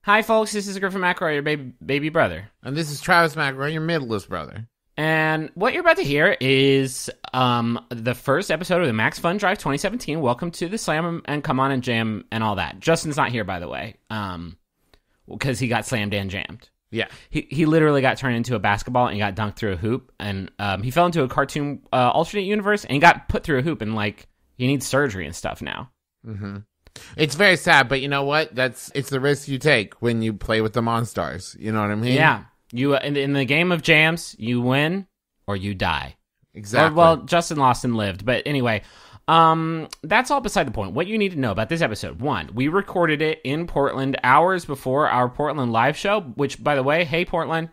Hi, folks. This is Griffin McElroy, your baby brother. And this is Travis McElroy, your middleest brother. And what you're about to hear is the first episode of the MaxFunDrive 2017. Welcome to the Slam and Come On and Jam and all that. Justin's not here, by the way, because he got slammed and jammed. Yeah. He literally got turned into a basketball and got dunked through a hoop. And he fell into a cartoon alternate universe and got put through a hoop. And, he needs surgery and stuff now. Mm-hmm. It's very sad, but you know what? It's the risk you take when you play with the Monstars. You know what I mean? Yeah. You in the game of jams, you win or you die. Exactly. Well, Justin lost and lived. But anyway, that's all beside the point. What you need to know about this episode. 1, we recorded it in Portland hours before our Portland live show, which, by the way, hey, Portland,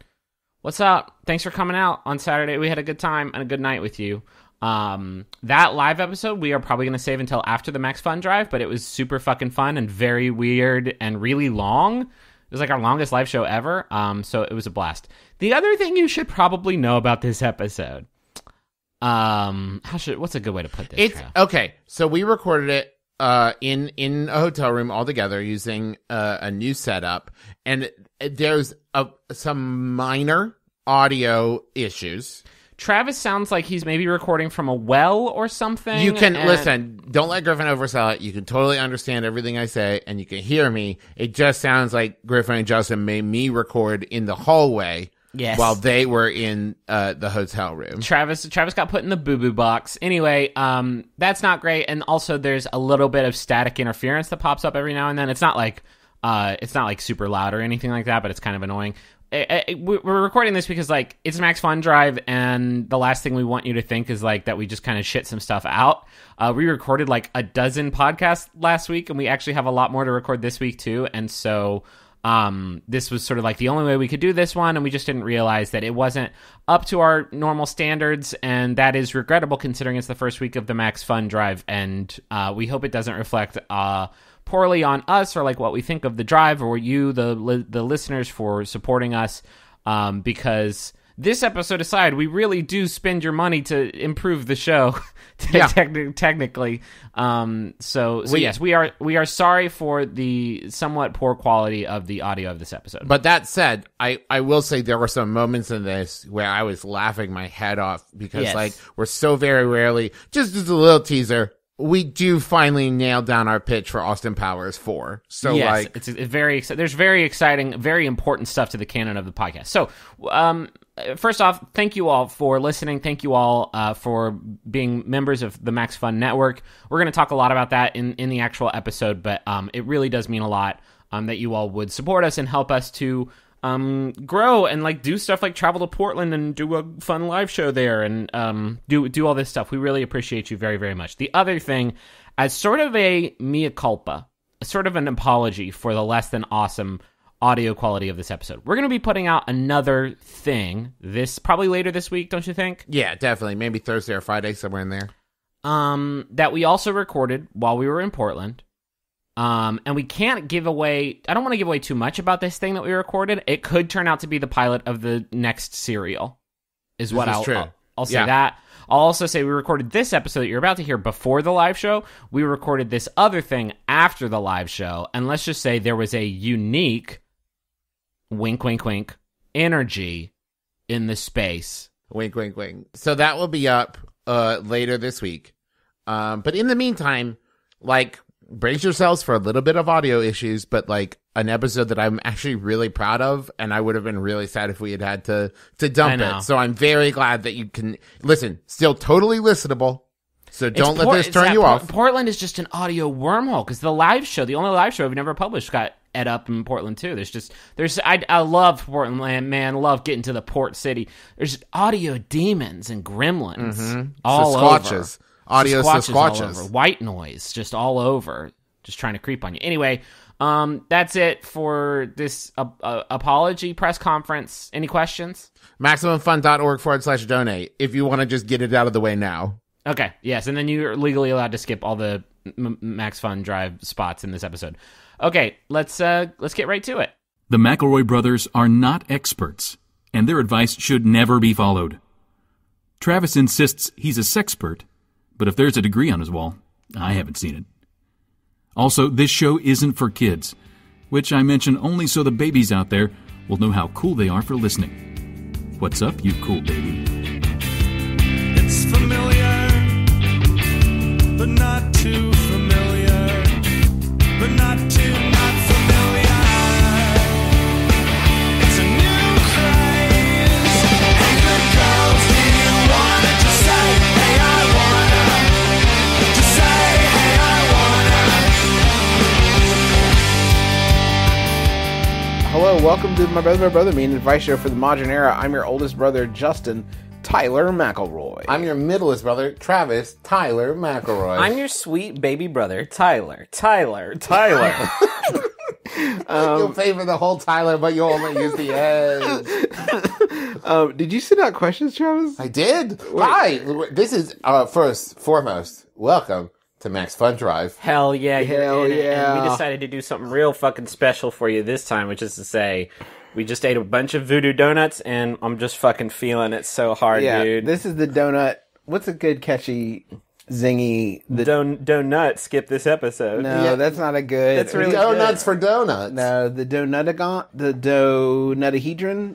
what's up? Thanks for coming out on Saturday. We had a good time and a good night with you. That live episode we are probably going to save until after the MaxFunDrive, but it was super fucking fun and very weird and really long. It was like our longest live show ever, so it was a blast. The other thing you should probably know about this episode, what's a good way to put this? Okay, so we recorded it in a hotel room all together using a new setup, and there's some minor audio issues. Travis sounds like he's maybe recording from a well or something. You can listen. Don't let Griffin oversell it. You can totally understand everything I say, and you can hear me. It just sounds like Griffin and Justin made me record in the hallway while they were in the hotel room. Travis got put in the boo-boo box. Anyway, that's not great. And also, there's a little bit of static interference that pops up every now and then. It's not like super loud or anything like that, but it's kind of annoying. We're recording this because it's MaxFunDrive, and the last thing we want you to think is that we just kind of shit some stuff out. We recorded a dozen podcasts last week, and we actually have a lot more to record this week too. And so this was sort of the only way we could do this one, and we just didn't realize that it wasn't up to our normal standards, and that is regrettable considering it's the first week of the MaxFunDrive, and we hope it doesn't reflect poorly on us or what we think of the drive or you, the listeners, for supporting us, because this episode aside, we really do spend your money to improve the show. Technically. So yes, we are sorry for the somewhat poor quality of the audio of this episode. But that said, I will say there were some moments in this where I was laughing my head off because we're so very rarely, just as a little teaser, we do finally nail down our pitch for Austin Powers 4. So yes, it's there's very exciting, very important stuff to the canon of the podcast. So, first off, thank you all for listening. Thank you all for being members of the Max Fun Network. We're going to talk a lot about that in the actual episode, but it really does mean a lot that you all would support us and help us to grow and do stuff like travel to Portland and do a fun live show there and do all this stuff. We really appreciate you very, very much. The other thing, as sort of a mea culpa, sort of an apology for the less than awesome audio quality of this episode, we're going to be putting out another thing probably later this week, don't you think? Yeah, definitely. Maybe Thursday or Friday, somewhere in there. That we also recorded while we were in Portland. And we can't give away, I don't want to give away too much about this thing that we recorded. It could turn out to be the pilot of the next serial, is what I'll say that. I'll also say we recorded this episode that you're about to hear before the live show. We recorded this other thing after the live show. And let's just say there was a unique, wink, wink, wink, energy in the space. Wink, wink, wink. So that will be up later this week. But in the meantime, brace yourselves for a little bit of audio issues, but an episode that I'm actually really proud of, and I would have been really sad if we had to dump it. So I'm very glad that you can listen. Still totally listenable. So don't let this turn you off. Portland is just an audio wormhole because the only live show we've never published, got ed up in Portland too. I love Portland, man. Love getting to the port city. There's audio demons and gremlins all over. Audio Sasquatches. All over. White noise just all over, just trying to creep on you. Anyway, that's it for this apology press conference. Any questions? MaximumFun.org/donate if you want to just get it out of the way now. Okay, yes, and then you're legally allowed to skip all the MaxFunDrive spots in this episode. Okay, let's get right to it. The McElroy brothers are not experts, and their advice should never be followed. Travis insists he's a sexpert, but if there's a degree on his wall, I haven't seen it. Also, this show isn't for kids. which I mention only so the babies out there will know how cool they are for listening. What's up, you cool baby? It's familiar, but not too familiar, but not too not familiar. It's a new craze. Hey, good girls, do you wanna just say, hey, I wanna? Just say, hey, I wanna. Hello, welcome to My Brother, Me, an advice show for the modern era. I'm your oldest brother, Justin Tyler McElroy. I'm your middleest brother, Travis Tyler McElroy. I'm your sweet baby brother, Tyler. You'll favor the whole Tyler, but you'll only use the S. Did you send out questions, Travis? I did. Hi. This is, foremost, welcome to MaxFunDrive. Hell yeah, Hell you're in it. yeah. And we decided to do something real fucking special for you this time, which is to say, we just ate a bunch of voodoo donuts, and I'm just fucking feeling it so hard, Yeah, dude. this is the donut. What's a good, catchy, zingy... Donut, skip this episode. No, Yeah. that's not a good... That's really Donuts for donuts. No, the donutahedron?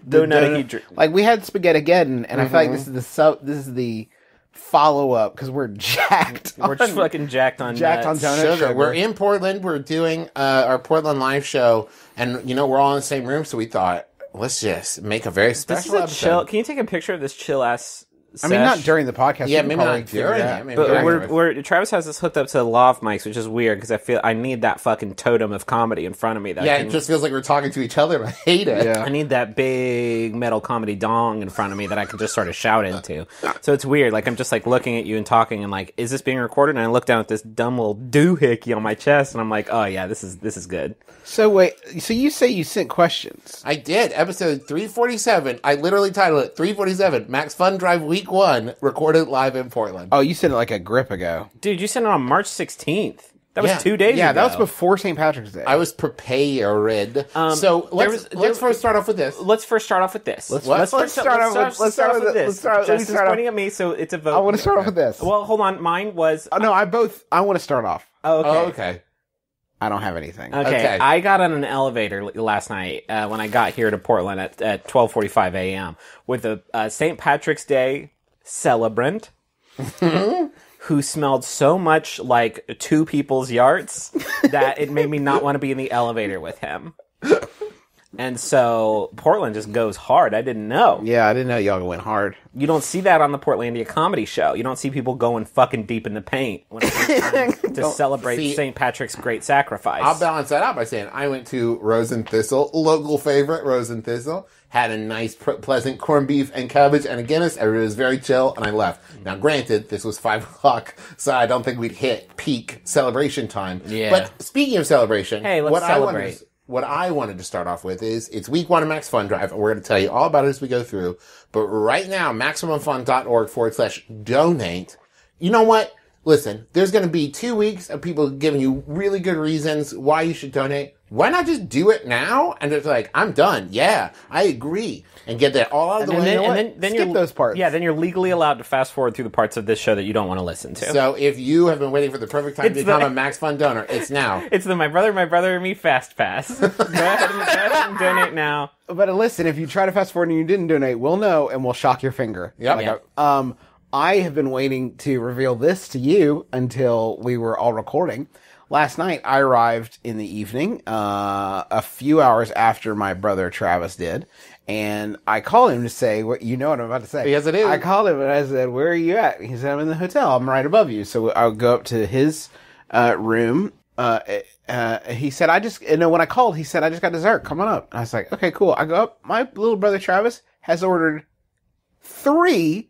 Donutahedron. Like, we had Spaghetti-geddon, and I feel like this is the follow-up, because we're jacked. We're just fucking jacked on Jacked nuts. on donut sugar. We're in Portland. We're doing our Portland live show, and we're all in the same room. So we thought, let's just make a very This is special a episode. chill. Can you take a picture of this chill ass? I mean, not during the podcast. Yeah, you can maybe probably not figure during it it. out. Maybe But during it. Travis has this hooked up to lav mics, which is weird because I need that fucking totem of comedy in front of me. That Yeah, can, it just feels like we're talking to each other, and I hate it. Yeah. I need that big metal comedy dong in front of me that I can just sort of shout into. So it's weird. Like I'm just like looking at you and talking, and like, is this being recorded? And I look down at this dumb little doohickey on my chest, and I'm like, oh yeah, this is good. So wait, so you say you sent questions? I did. Episode 347. I literally titled it 347, MaxFunDrive Week 1, recorded live in Portland. Oh, you sent it like a grip ago. Dude, you sent it on March 16th. That was Yeah. 2 days ago. Yeah, that was before St. Patrick's Day. I was prepared. So let's first start off with this. Let's first start off with this. Let's start off with this. Justin's pointing at me, so it's a vote. I want to start off with this. Well, hold on. Mine was... Oh, no, I want to start off. Oh, okay. Oh, okay. I don't have anything. Okay, I got on an elevator last night when I got here to Portland at 12:45 a.m. with a St. Patrick's Day celebrant who smelled so much like two people's yards that it made me not want to be in the elevator with him. And so Portland just goes hard. I didn't know. Yeah, I didn't know y'all went hard. You don't see that on the Portlandia comedy show. You don't see people going fucking deep in the paint when it comes time to celebrate see- St. Patrick's great sacrifice. I'll balance that out by saying I went to Rose and Thistle, local favorite, Rose and Thistle. Had a nice, pleasant corned beef and cabbage and a Guinness. Everybody was very chill, and I left. Now, granted, this was 5 o'clock, so I don't think we'd hit peak celebration time. Yeah. But speaking of celebration, Hey, let's celebrate. What I wanted to start off with is it's week 1 of MaxFunDrive, and we're going to tell you all about it as we go through. But right now, MaximumFun.org/donate. You know what? Listen, there's going to be 2 weeks of people giving you really good reasons why you should donate. Why not just do it now? And it's like, I'm done. Yeah, I agree. And get that all out of the way. then Skip those parts. Yeah, then you're legally allowed to fast forward through the parts of this show that you don't want to listen to. So if you have been waiting for the perfect time to It's become the- a Max Fun donor, it's now. It's the My Brother, and Me Fast Pass. Go ahead and donate now. But listen, if you try to fast forward and you didn't donate, we'll know and we'll shock your finger. Yep. I have been waiting to reveal this to you until we were all recording. Last night, I arrived in the evening, a few hours after my brother Travis did, and I called him to say, what you know what I'm about to say. Yes, I do. I called him and I said, where are you at? He said, I'm in the hotel. I'm right above you. So I'll go up to his room. He said, when I called, he said, I just got dessert. Come on up. And I was like, okay, cool. I go up. My little brother Travis has ordered 3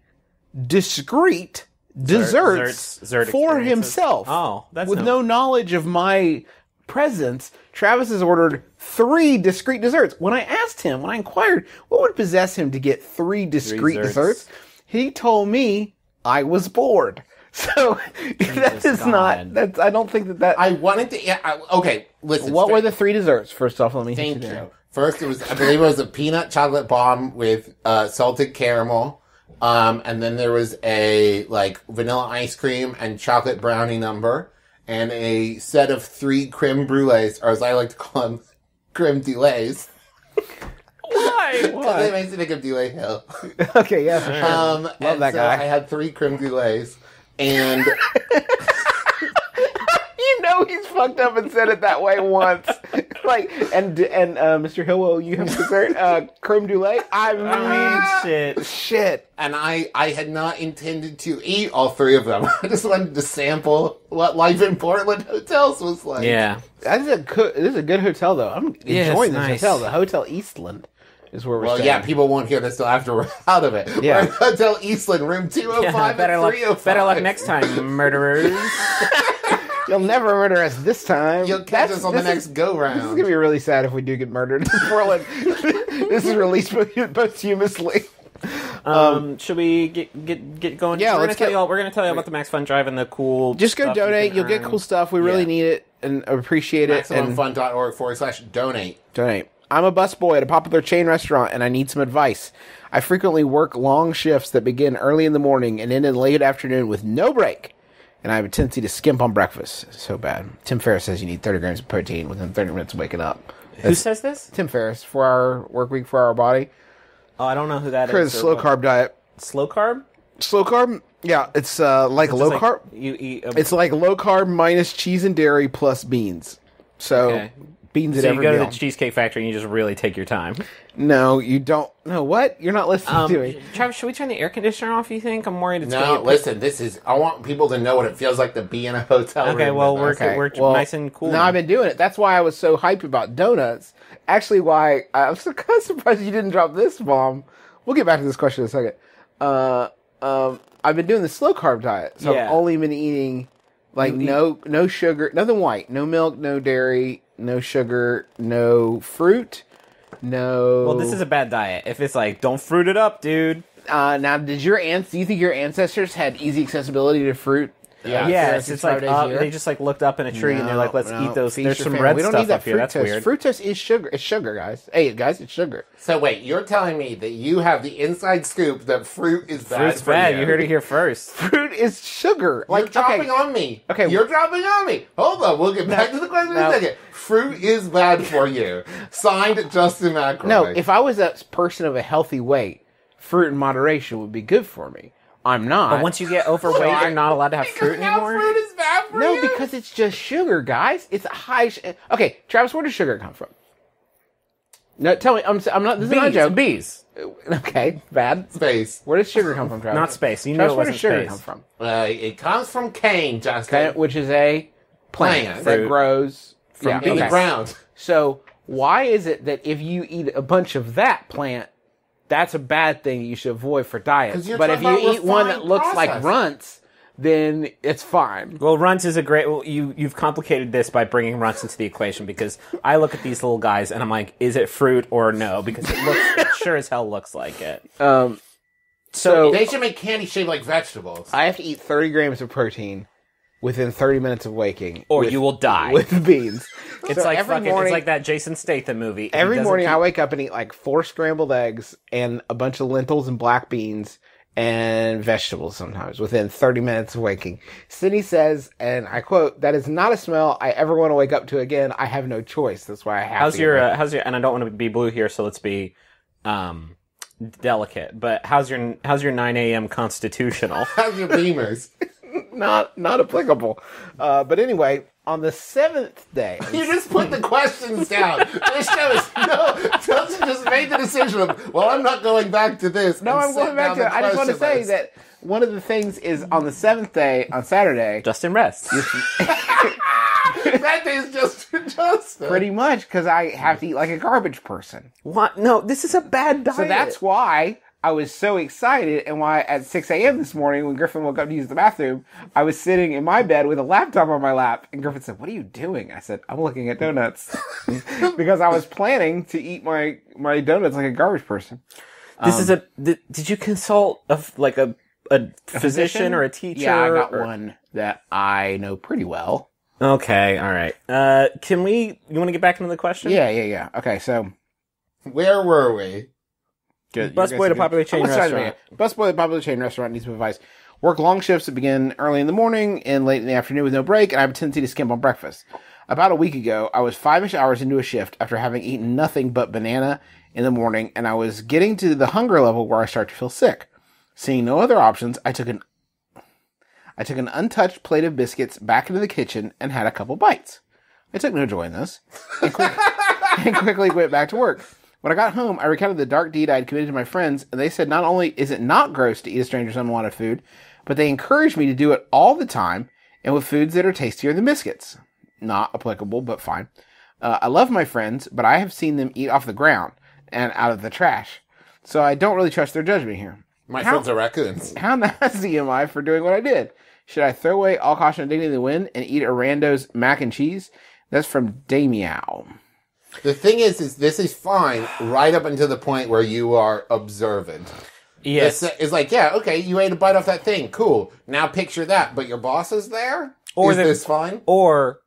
discrete desserts Dessert for experiences. himself. Oh, that's with no knowledge of my presence. Travis has ordered 3 discrete desserts. When I asked him, when I inquired, what would possess him to get 3 discrete desserts, he told me I was bored. So that is God. not. I don't think that. I wanted to. Yeah, okay, listen. What were the 3 desserts? First off, let me hit Thank you you. there. First, I believe it was a peanut chocolate bomb with salted caramel. And then there was a vanilla ice cream and chocolate brownie number, and a set of 3 creme brulees, or as I like to call them, creme delays. Why? Because it makes me think of Delay Hill. Okay, yeah, for sure. Love that guy. I had 3 creme delays, and You know he's fucked up and said it that way once. And Mr. Hillwell, you have dessert, creme brulee. I mean, shit. and I had not intended to eat all 3 of them. I just wanted to sample what life in Portland hotels was like. Yeah. This is a good hotel, though. I'm enjoying this nice. hotel. The Hotel Eastland is where we're Well, staying. yeah, people won't hear this till after we're out of it. Yeah. We're at Hotel Eastland, room 205 better and luck, 305. better luck next time, murderers. You'll never murder us this time. You'll catch us on the next This is go-round. going to be really sad if we do get murdered in Portland. This is released posthumously. Should we get going? Yeah, we're let's gonna tell you about the MaxFunDrive and the cool. Just go stuff you donate. can You'll get earn. cool stuff. We really need it and appreciate it. And MaximumFun.org/donate. donate. I'm a busboy at a popular chain restaurant, and I need some advice. I frequently work long shifts that begin early in the morning and end in late afternoon with no break. And I have a tendency to skimp on breakfast. So bad. Tim Ferriss says you need 30 grams of protein within 30 minutes of waking up. Who says this? Tim Ferriss, 4-hour work week, 4-hour body. Oh, I don't know who that is. Chris, slow carb diet. Slow carb? Slow carb? Yeah, it's like low carb. You eat. It's like low carb minus cheese and dairy plus beans. So Okay. beans at so you every go to meal. the Cheesecake Factory and you just really take your time. No, you don't. No, what? You're not listening to me. Travis, should we turn the air conditioner off? You think? I'm worried it's No, gonna listen, I want people to know what it feels like to be in a hotel room. Okay, well, with us. we're Well, nice and cool. No, I've been doing it. That's why I was so hyped about donuts. Actually, why I'm so kind of surprised you didn't drop this bomb. We'll get back to this question in a second. I've been doing the slow carb diet, so Yeah. I've only been eating like no sugar, nothing white, no milk, no dairy, no sugar, no fruit, no. Well, this is a bad diet. If it's like, don't fruit it up, dude. Now, do you think your ancestors had easy accessibility to fruit? Yes, it's like 365 days a year? they just like looked up in a tree and they're like, let's eat those. Feast There's your some family. red We don't stuff need that up here. That's fructose. weird. Fructose is sugar. It's sugar, guys. Hey, guys, it's sugar. So wait, you're telling me that you have the inside scoop that fruit is bad Fruit's for bad. you? You heard it here first. Fruit is sugar. You're dropping on me. Okay. You're dropping on me. Hold on, we'll get back to the question in a second. Fruit is bad for you. Signed, Justin McElroy. No, if I was a person of a healthy weight, fruit in moderation would be good for me. I'm not. But once you get overweight, you're not allowed to have fruit now anymore. fruit is bad for no, you? because it's just sugar, guys. It's a high. Okay, Travis, where does sugar come from? No, tell me. I'm not. This is not a joke. Bees. Okay, bad. Space. Where does sugar come from, Travis? Not space. You Travis, know it where does wasn't sugar space. come from? It comes from cane, Justin. Okay, which is a plant Plant. that Fruit. grows From In the ground. So why is it that if you eat a bunch of that plant, that's a bad thing you should avoid for 'Cause diet? you're But if talking you about eat one that refined looks like process. runts, then it's fine. Well, runts is a great. Well, you've complicated this by bringing runts into the equation because I look at these little guys and I'm like, is it fruit or no? Because it sure as hell looks like it. So They should make candy shaped like vegetables. I have to eat 30 grams of protein within 30 minutes of waking, Or you will die. with beans. It's So like every fucking. morning- It's like that Jason Statham movie. He Every doesn't morning keep- I wake up and eat like 4 scrambled eggs and a bunch of lentils and black beans and vegetables sometimes within 30 minutes of waking. Sydney says, and I quote, "That is not a smell I ever want to wake up to again. I have no choice. That's why I have How's to." your? And I don't want to be blue here, so let's be delicate. But how's your 9 a.m. constitutional? How's your beamers? not applicable. But anyway, on the 7th day, You just put the questions down. This show is Justin just made the decision of, well, I'm not going back to this. no, and I'm going set back down to it. the I just want to question say list. that one of the things is on the 7th day, on Saturday, Justin rests. that is just Justin. pretty much because I have to eat like a garbage person. What? No, this is a bad diet. So that's why I was so excited and why at 6 a.m. this morning when Griffin woke up to use the bathroom, I was sitting in my bed with a laptop on my lap and Griffin said, "What are you doing?" I said, "I'm looking at donuts." Because I was planning to eat my donuts like a garbage person. This is a. Did you consult a physician or a teacher? Yeah, I got or- one that I know pretty well. Okay, all right. Can we? You want to get back into the question? Yeah. Okay, so Where were we? good. Busboy to popular chain restaurant. Busboy to popular chain restaurant needs some advice. Work long shifts that begin early in the morning and late in the afternoon with no break, and I have a tendency to skimp on breakfast. About a week ago, I was 5-ish hours into a shift after having eaten nothing but banana in the morning, and I was getting to the hunger level where I start to feel sick. Seeing no other options, I took an untouched plate of biscuits back into the kitchen and had a couple bites. I took no joy in this, and quickly went back to work. When I got home, I recounted the dark deed I had committed to my friends, and they said not only is it not gross to eat a stranger's unwanted food, but they encouraged me to do it all the time, and with foods that are tastier than biscuits. Not applicable, but fine. I love my friends, but I have seen them eat off the ground and out of the trash, so I don't really trust their judgment here. My friends are raccoons. How nasty am I for doing what I did? Should I throw away all caution and dignity in the wind and eat a rando's mac and cheese? That's from Damieow. The thing is this is fine right up until the point where you are observant. Yes. It's like, yeah, okay, you ate a bite off that thing. Cool. Now picture that, but your boss is there? Is this fine? Or,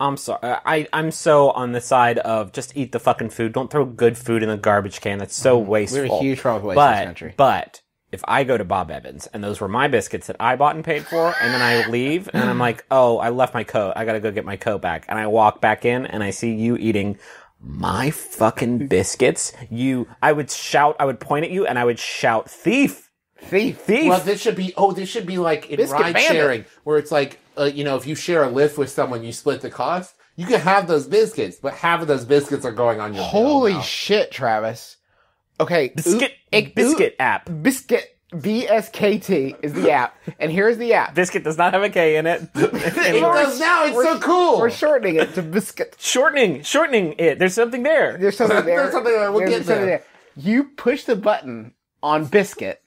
I'm sorry, I'm so on the side of just eat the fucking food. Don't throw good food in the garbage can. That's so wasteful. We have a huge problem with waste in this country. But if I go to Bob Evans and those were my biscuits that I bought and paid for, and then I leave and I'm like, oh, I left my coat. I gotta go get my coat back. And I walk back in and I see you eating my fucking biscuits. I would point at you and I would shout, thief! Thief! Well, this should be like in Biscuit ride bandit. sharing, where it's like, if you share a lift with someone, you split the cost. You can have those biscuits, but half of those biscuits are going on your bill Holy now. shit, Travis. Okay. Biscuit app. Biscuit. BSKT is the app. And here's the app. Biscuit does not have a K in it. It does now. It's so cool. We're shortening it to biscuit. Shortening it. There's something there. There's something there. There's something there. We'll There's get something there. You push the button on biscuit.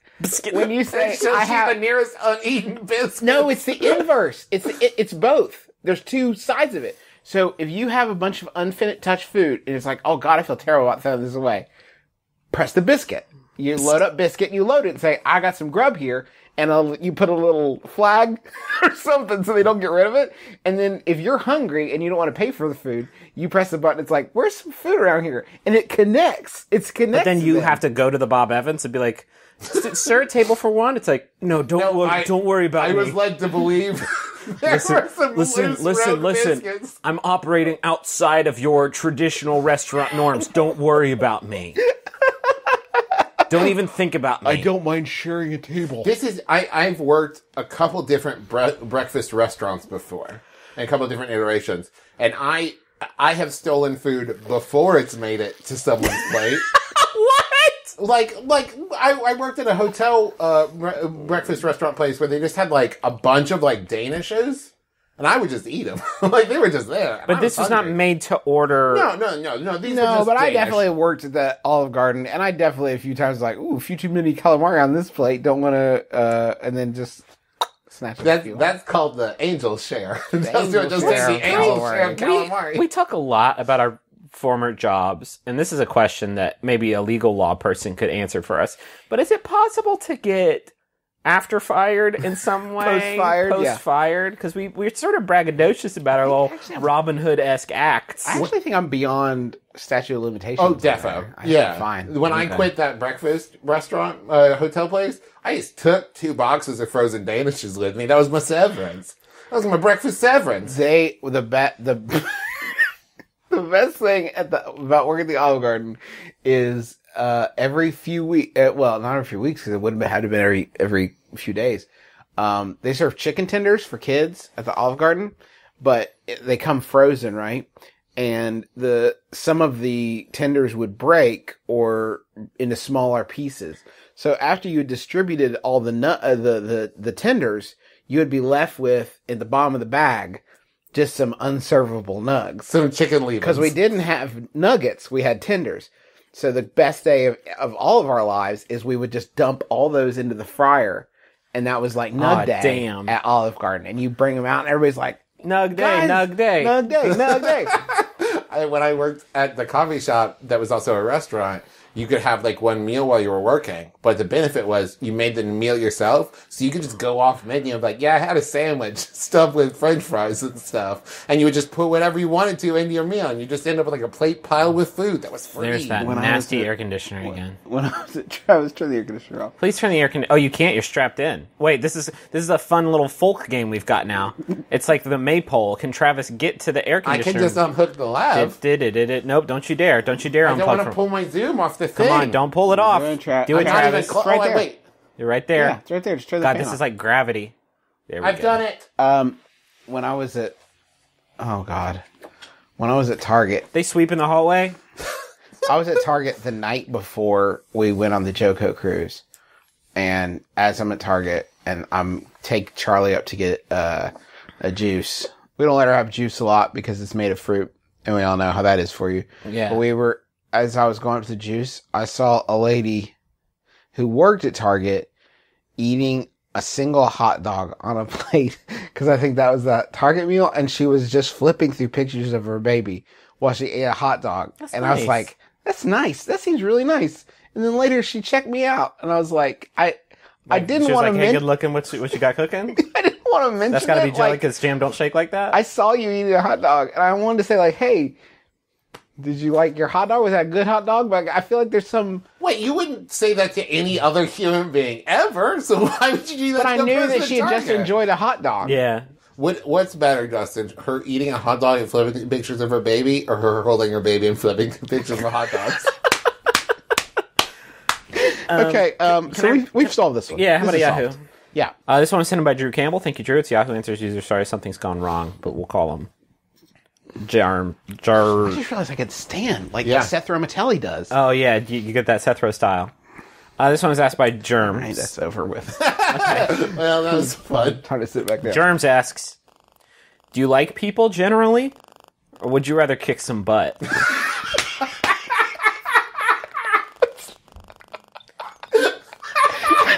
When you say, It shows I you have... the nearest uneaten biscuit. No, it's the inverse. It's both. There's two sides of it. So if you have a bunch of unfinished touched food and it's like, oh God, I feel terrible about throwing this away, press the biscuit. You load up biscuit and you load it and say, I got some grub here. And you put a little flag or something so they don't get rid of it. And then if you're hungry and you don't want to pay for the food, you press the button. It's like, where's some food around here? And it connects. It's connected. But then you have to go to the Bob Evans and be like, sir, table for one? It's like, no, don't worry about I me. was led to believe there were some Listen. biscuits. I'm operating outside of your traditional restaurant norms. Don't worry about me. Don't even think about me. I don't mind sharing a table. This is I've worked a couple different breakfast restaurants before, and a couple different iterations, and I have stolen food before it's made it to someone's plate. What? Like I worked at a hotel breakfast restaurant place where they just had like a bunch of like Danishes. And I would just eat them. Like, they were just there. But this was not made to order. No. These were just but I Danish. definitely worked at the Olive Garden, and I definitely a few times like, ooh, a few too many calamari on this plate. Don't want to, and then just snatch it. That's called the angel share. angel share the angel of share of calamari. We talk a lot about our former jobs, and this is a question that maybe a legal law person could answer for us. But is it possible to get after fired in some way? Post-fired? Because we're sort of braggadocious about our little Robin Hood-esque acts. I actually think I'm beyond statute of limitations. Oh, defo. Yeah. Fine. When I quit that breakfast restaurant, hotel place, I just took 2 boxes of frozen Danishes with me. That was my severance. That was my breakfast severance. The best thing about working at the Olive Garden is every few weeks, well, not every few weeks, because it wouldn't have had to been every few days. They serve chicken tenders for kids at the Olive Garden, but they come frozen, right? And some of the tenders would break or into smaller pieces. So after you distributed all the tenders, you would be left with, at the bottom of the bag, just some unservable nugs. Some chicken leavings. Because we didn't have nuggets, we had tenders. So the best day of all of our lives is we would just dump all those into the fryer. And that was like Nug Day at Olive Garden. And you bring them out and everybody's like, Nug Day, Nug Day. Nug Day, Nug Day. when I worked at the coffee shop that was also a restaurant, you could have like one meal while you were working, but the benefit was you made the meal yourself, so you could just go off menu and be like, yeah, I had a sandwich stuffed with French fries and stuff, and you would just put whatever you wanted to into your meal, and you just end up with like a plate piled with food that was free. There's that nasty air conditioner again. When I was at Travis, turn the air conditioner off. Please turn the air conditioner. Oh, you can't. You're strapped in. Wait, this is a fun little folk game we've got now. It's like the maypole. Can Travis get to the air I conditioner? can just unhook the lav. Nope, don't you dare. Don't you dare I unplug don't want to from... pull my Zoom off the thing. Come on, don't pull it off. Doing Do it, I'm not Travis. even right there. Wait. You're right there. Yeah, it's right there. Just turn the God, fan this off. is like gravity. There we I've go. done it. When I was at... Oh, God. When I was at Target... They sweep in the hallway? I was at Target the night before we went on the JoCo cruise. And as I'm at Target, and I'm take Charlie up to get a juice. We don't let her have juice a lot because it's made of fruit. And we all know how that is for you. Yeah. But as I was going up to the juice, I saw a lady who worked at Target eating a single hot dog on a plate. Because I think that was that Target meal. And she was just flipping through pictures of her baby while she ate a hot dog. That's and nice. I was like, that's nice. That seems really nice. And then later she checked me out. And I was like, I didn't She was want to like, hey, mention... good looking. What you got cooking? I didn't want to mention That's got to be it, jelly like, because jam don't shake like that? I saw you eating a hot dog, and I wanted to say, like, hey, did you like your hot dog? Was that a good hot dog? But I feel like there's some... Wait, you wouldn't say that to any other human being ever, so why would you do that But I to the knew person that at she had just Target? enjoyed a hot dog. Yeah. What's better, Justin? Her eating a hot dog and flipping through pictures of her baby, or her holding her baby and flipping through pictures of hot dogs? Okay, so we've solved this one. Yeah, how This about is Yahoo? solved. Yeah. This one was sent in by Drew Campbell. Thank you, Drew. It's Yahoo Answers user. Sorry, something's gone wrong, but we'll call him I Jar. just realized I could stand, like Yeah. Seth Romatelli does. Oh, yeah, you get that Seth Rowe style. This one was asked by Germs. Right, that's over with. Well, that was fun. Time to sit back there. Germs asks, do you like people generally, or would you rather kick some butt?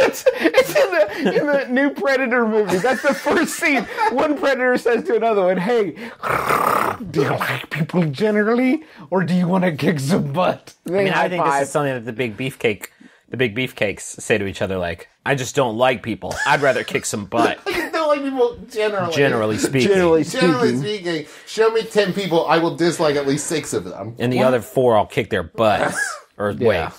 It's in the new Predator movie. That's the first scene. One Predator says to another one, hey, do you like people generally, or do you want to kick some butt? I mean, I think this is something that the big beefcakes say to each other, like, I just don't like people. I'd rather kick some butt. I just don't like people generally. Generally speaking. Generally Generally speaking. speaking, show me 10 people, I will dislike at least 6 of them. And the other 4, I'll kick their butts. Or wait.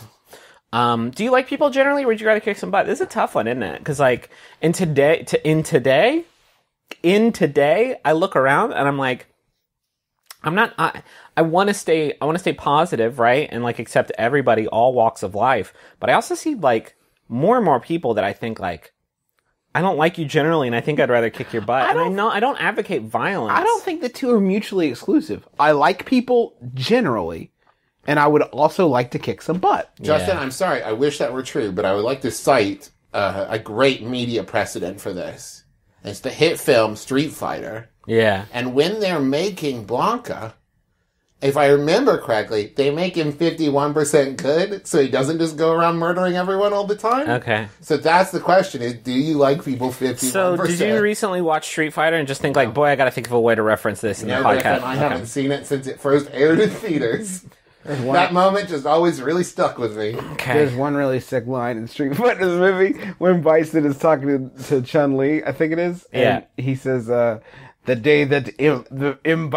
Do you like people generally, or would you rather kick some butt? This is a tough one, isn't it? Because, like, in today, I look around and I'm like, I want to stay positive, right? And, like, accept everybody, all walks of life. But I also see, like, more and more people that I think, like, I don't like you generally, and I think I'd rather kick your butt. I don't advocate violence. I don't think the two are mutually exclusive. I like people generally, and I would also like to kick some butt. Justin, I'm sorry, I wish that were true, but I would like to cite a great media precedent for this. It's the hit film Street Fighter. Yeah. And when they're making Blanca, if I remember correctly, they make him 51% good, so he doesn't just go around murdering everyone all the time. Okay. So that's the question, is do you like people 51%? So, did you recently watch Street Fighter and just think, like, boy, I gotta think of a way to reference this in the No, podcast? Griffin, I haven't seen it since it first aired in theaters. That moment just always really stuck with me. Okay. There's one really sick line in Street Fighter movie when Bison is talking to Chun-Li, I think it is. And he says, the day that the M.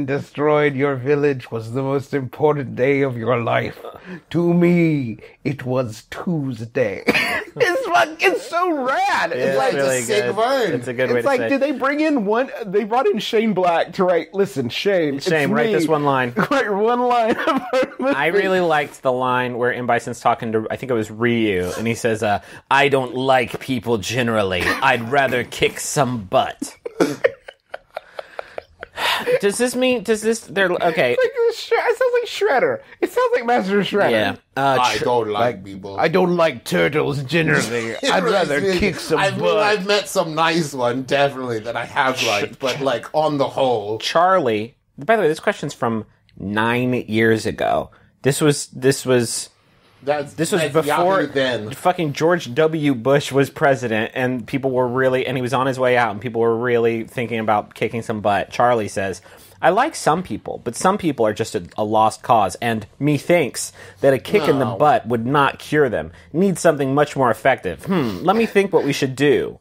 destroyed your village was the most important day of your life. To me, it was Tuesday. It's so rad. It's like, really a sick good. burn. It's a good way it's to like, say. did they bring in one? They brought in Shane Black to write. Listen, Shane, Shane, it's write me. this one line. Write one line. I really liked the line where M. Bison's talking to, I think it was Ryu, and he says, I don't like people generally. I'd rather kick some butt. Okay. It sounds like Shredder. It sounds like Master Shredder. Yeah. I don't like people. I don't like turtles generally. I'd rather kick some butt. I've met some nice one, definitely, that I have liked, but like on the whole. Charlie, by the way, this question's from 9 years ago. This was This was that's before Yahoo then. fucking George W. Bush was president, and people were really, and he was on his way out, and people were really thinking about kicking some butt. Charlie says, I like some people, but some people are just a lost cause, and methinks that a kick in the butt would not cure them. Need something much more effective. Let me think what we should do.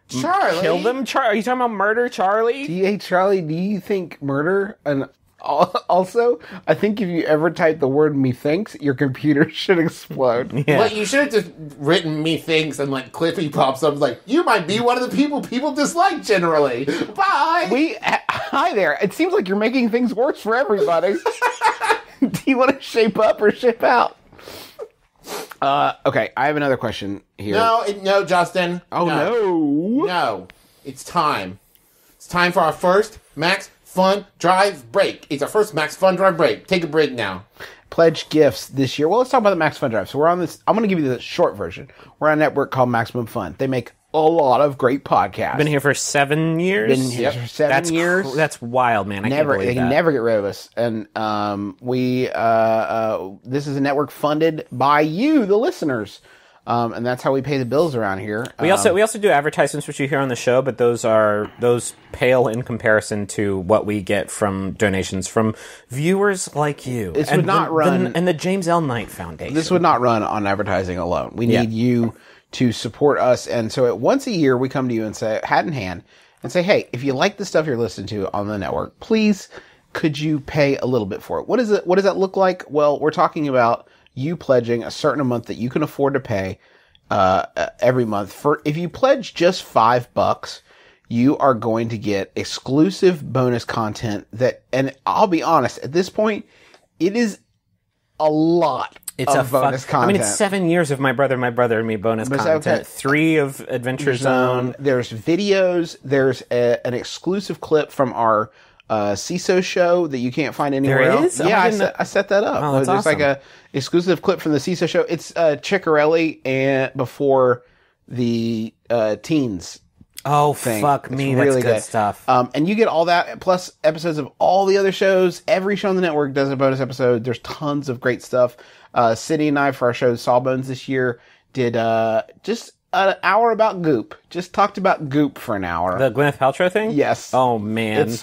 Charlie. Kill them? Are you talking about murder, Charlie? Hey, Charlie, do you think murder? And also, I think if you ever type the word methinks, your computer should explode. Yeah. Well, you should have just written me things and like Cliffy pops up like, you might be one of the people dislike generally. Bye. Hi there. It seems like you're making things worse for everybody. Do you want to shape up or ship out? Okay, I have another question here. No, Justin. Oh, no. No. It's time. It's time for our first MaxFunDrive break. It's our first MaxFunDrive break. Take a break now. Pledge gifts this year. Well, let's talk about the MaxFunDrive. So we're on this. I'm going to give you the short version. We're on a network called Maximum Fun. They make a lot of great podcasts. Been here for 7 years? Been here for 7 years. That's wild, man. I can't believe They can that. never get rid of us. And this is a network funded by you, the listeners. And that's how we pay the bills around here. We also do advertisements, which you hear on the show, but those pale in comparison to what we get from donations from viewers like you. This would not run, and the James L. Knight Foundation. This would not run on advertising alone. We need you to support us, and so once a year we come to you and say, hat in hand, and say, hey, if you like the stuff you're listening to on the network, please could you pay a little bit for it? What does that look like? Well, we're talking about you pledging a certain amount that you can afford to pay every month. If you pledge just $5, you are going to get exclusive bonus content and I'll be honest, at this point, it is a lot. It's of bonus content. I mean, it's 7 years of My Brother and Me bonus content. Okay. 3 of Adventure Zone. There's videos. There's an exclusive clip from our CISO show that you can't find anywhere There else. is? Yeah, I set that up. Oh, that's There's awesome. like a exclusive clip from the CISO show. It's Ciccarelli and before the teens. Oh, Thing. fuck It's me. really That's good stuff. And you get all that plus episodes of all the other shows. Every show on the network does a bonus episode. There's tons of great stuff. Sydney and I, for our show Sawbones this year, did just an hour about Goop. Just talked about Goop for an hour. The Gwyneth Paltrow thing? Yes. Oh, man.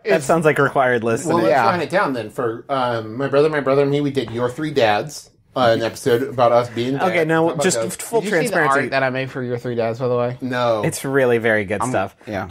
That sounds like a required listening. Well, let's Yeah. write it down then. For my brother, and me, we did Your Three Dads, an episode about us being dads. Okay, now Talk about just those. full Did you see the transparency. art that I made for Your Three Dads, by the way? No. It's really very good stuff. yeah.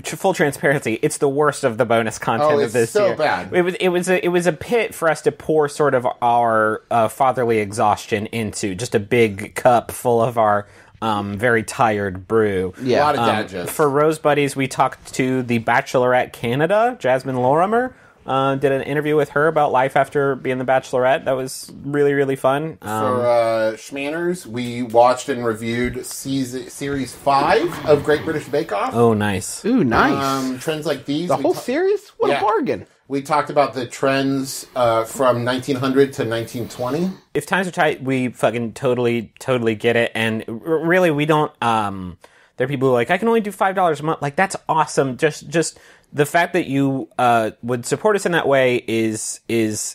Full transparency. It's the worst of the bonus content Oh, of it's this so year. bad. It was a pit for us to pour sort of our fatherly exhaustion into just a big cup full of our very tired brew. Yeah. a lot of dad jokes. For Rose Buddies, we talked to the Bachelorette Canada, Jasmine Lorimer. Did an interview with her about life after being the Bachelorette. That was really, really fun. For Schmanners, we watched and reviewed Series 5 of Great British Bake Off. Oh, nice. Ooh, nice. Trends like these. The we whole ta- series? What Yeah. a bargain. We talked about the trends from 1900 to 1920. If times are tight, we fucking totally get it. And really, we don't. There are people who are like, I can only do $5 a month. Like, that's awesome. Just the fact that you would support us in that way is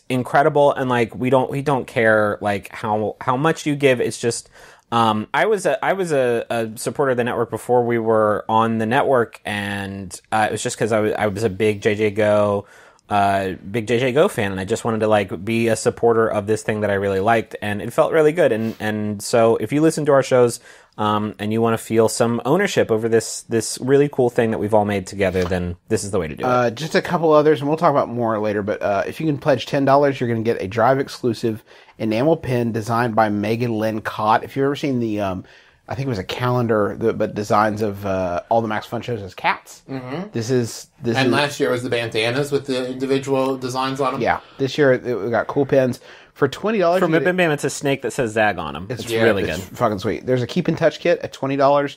incredible. And like, we don't care like how much you give. It's just. I was a supporter of the network before we were on the network, and it was just because I was a big JJ Go fan, and I just wanted to like be a supporter of this thing that I really liked, and it felt really good. And so if you listen to our shows, and you want to feel some ownership over this really cool thing that we've all made together, then this is the way to do it. Just a couple others, and we'll talk about more later, but if you can pledge $10, you're going to get a Drive exclusive enamel pin designed by Megan Lynn Cott. If you've ever seen the, I think it was a calendar, but designs of all the Max Fun shows as cats. Mm-hmm. This is Last year was the bandanas with the individual designs on them. Yeah, this year we got cool pins. For $20, From you get MBMBaM, it's a snake that says Zag on him. It's really good. fucking sweet. There's a Keep in Touch kit at $20.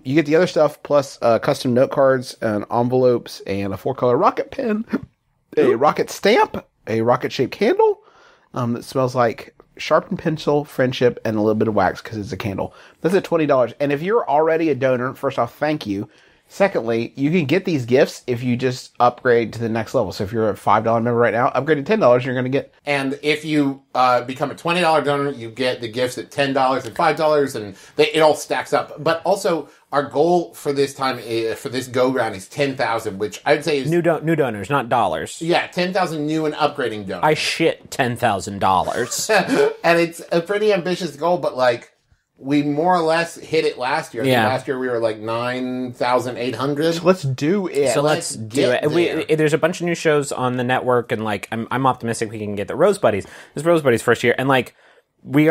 You get the other stuff plus custom note cards and envelopes and a 4-color rocket pen, a rocket stamp, a rocket shaped candle that smells like sharpened pencil, friendship, and a little bit of wax because it's a candle. That's at $20. And if you're already a donor, first off, thank you. Secondly, you can get these gifts if you just upgrade to the next level. So if you're a $5 member right now, upgrade to $10, you're going to get... And if you become a $20 donor, you get the gifts at $10 and $5, and it all stacks up. But also, our goal for this time, for this go-round, is 10,000, which I would say is... New donors, not dollars. Yeah, 10,000 new and upgrading donors. I shit $10,000. And it's a pretty ambitious goal, but, like, we more or less hit it last year. I think last year we were like 9,800. So let's do it. So let's do it. There's a bunch of new shows on the network, and like I'm optimistic we can get the Rose Buddies. This is Rose Buddies' first year, and like we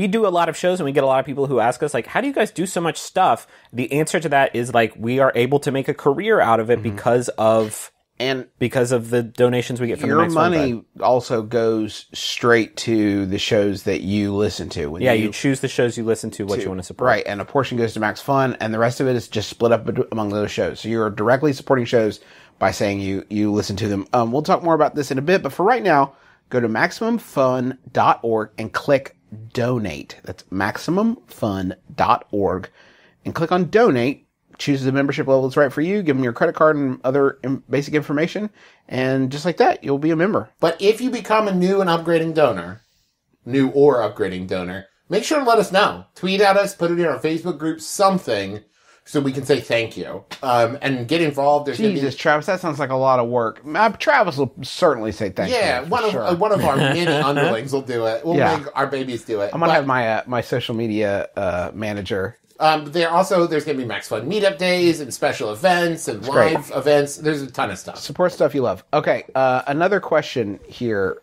do a lot of shows, and we get a lot of people who ask us like, how do you guys do so much stuff? The answer to that is like we are able to make a career out of it because of the donations we get from the MaxFunDrive. Your money also goes straight to the shows that you listen to. When you choose the shows you listen to, what you want to support. Right, and a portion goes to Max Fun, and the rest of it is just split up among those shows. So you're directly supporting shows by saying you listen to them. We'll talk more about this in a bit, but for right now, go to MaximumFun.org and click Donate. That's MaximumFun.org and click on Donate. Choose the membership level that's right for you. Give them your credit card and other basic information. And just like that, you'll be a member. But if you become a new and upgrading donor, make sure to let us know. Tweet at us, put it in our Facebook group, something, so we can say thank you. And get involved. Jesus, Travis, that sounds like a lot of work. Travis will certainly say thank you. Yeah, one of our many underlings will do it. We'll make our babies do it. I'm going to have my social media manager. There's going to be Max Fun meetup days and special events and live events. There's a ton of stuff. Support stuff you love. Okay, another question here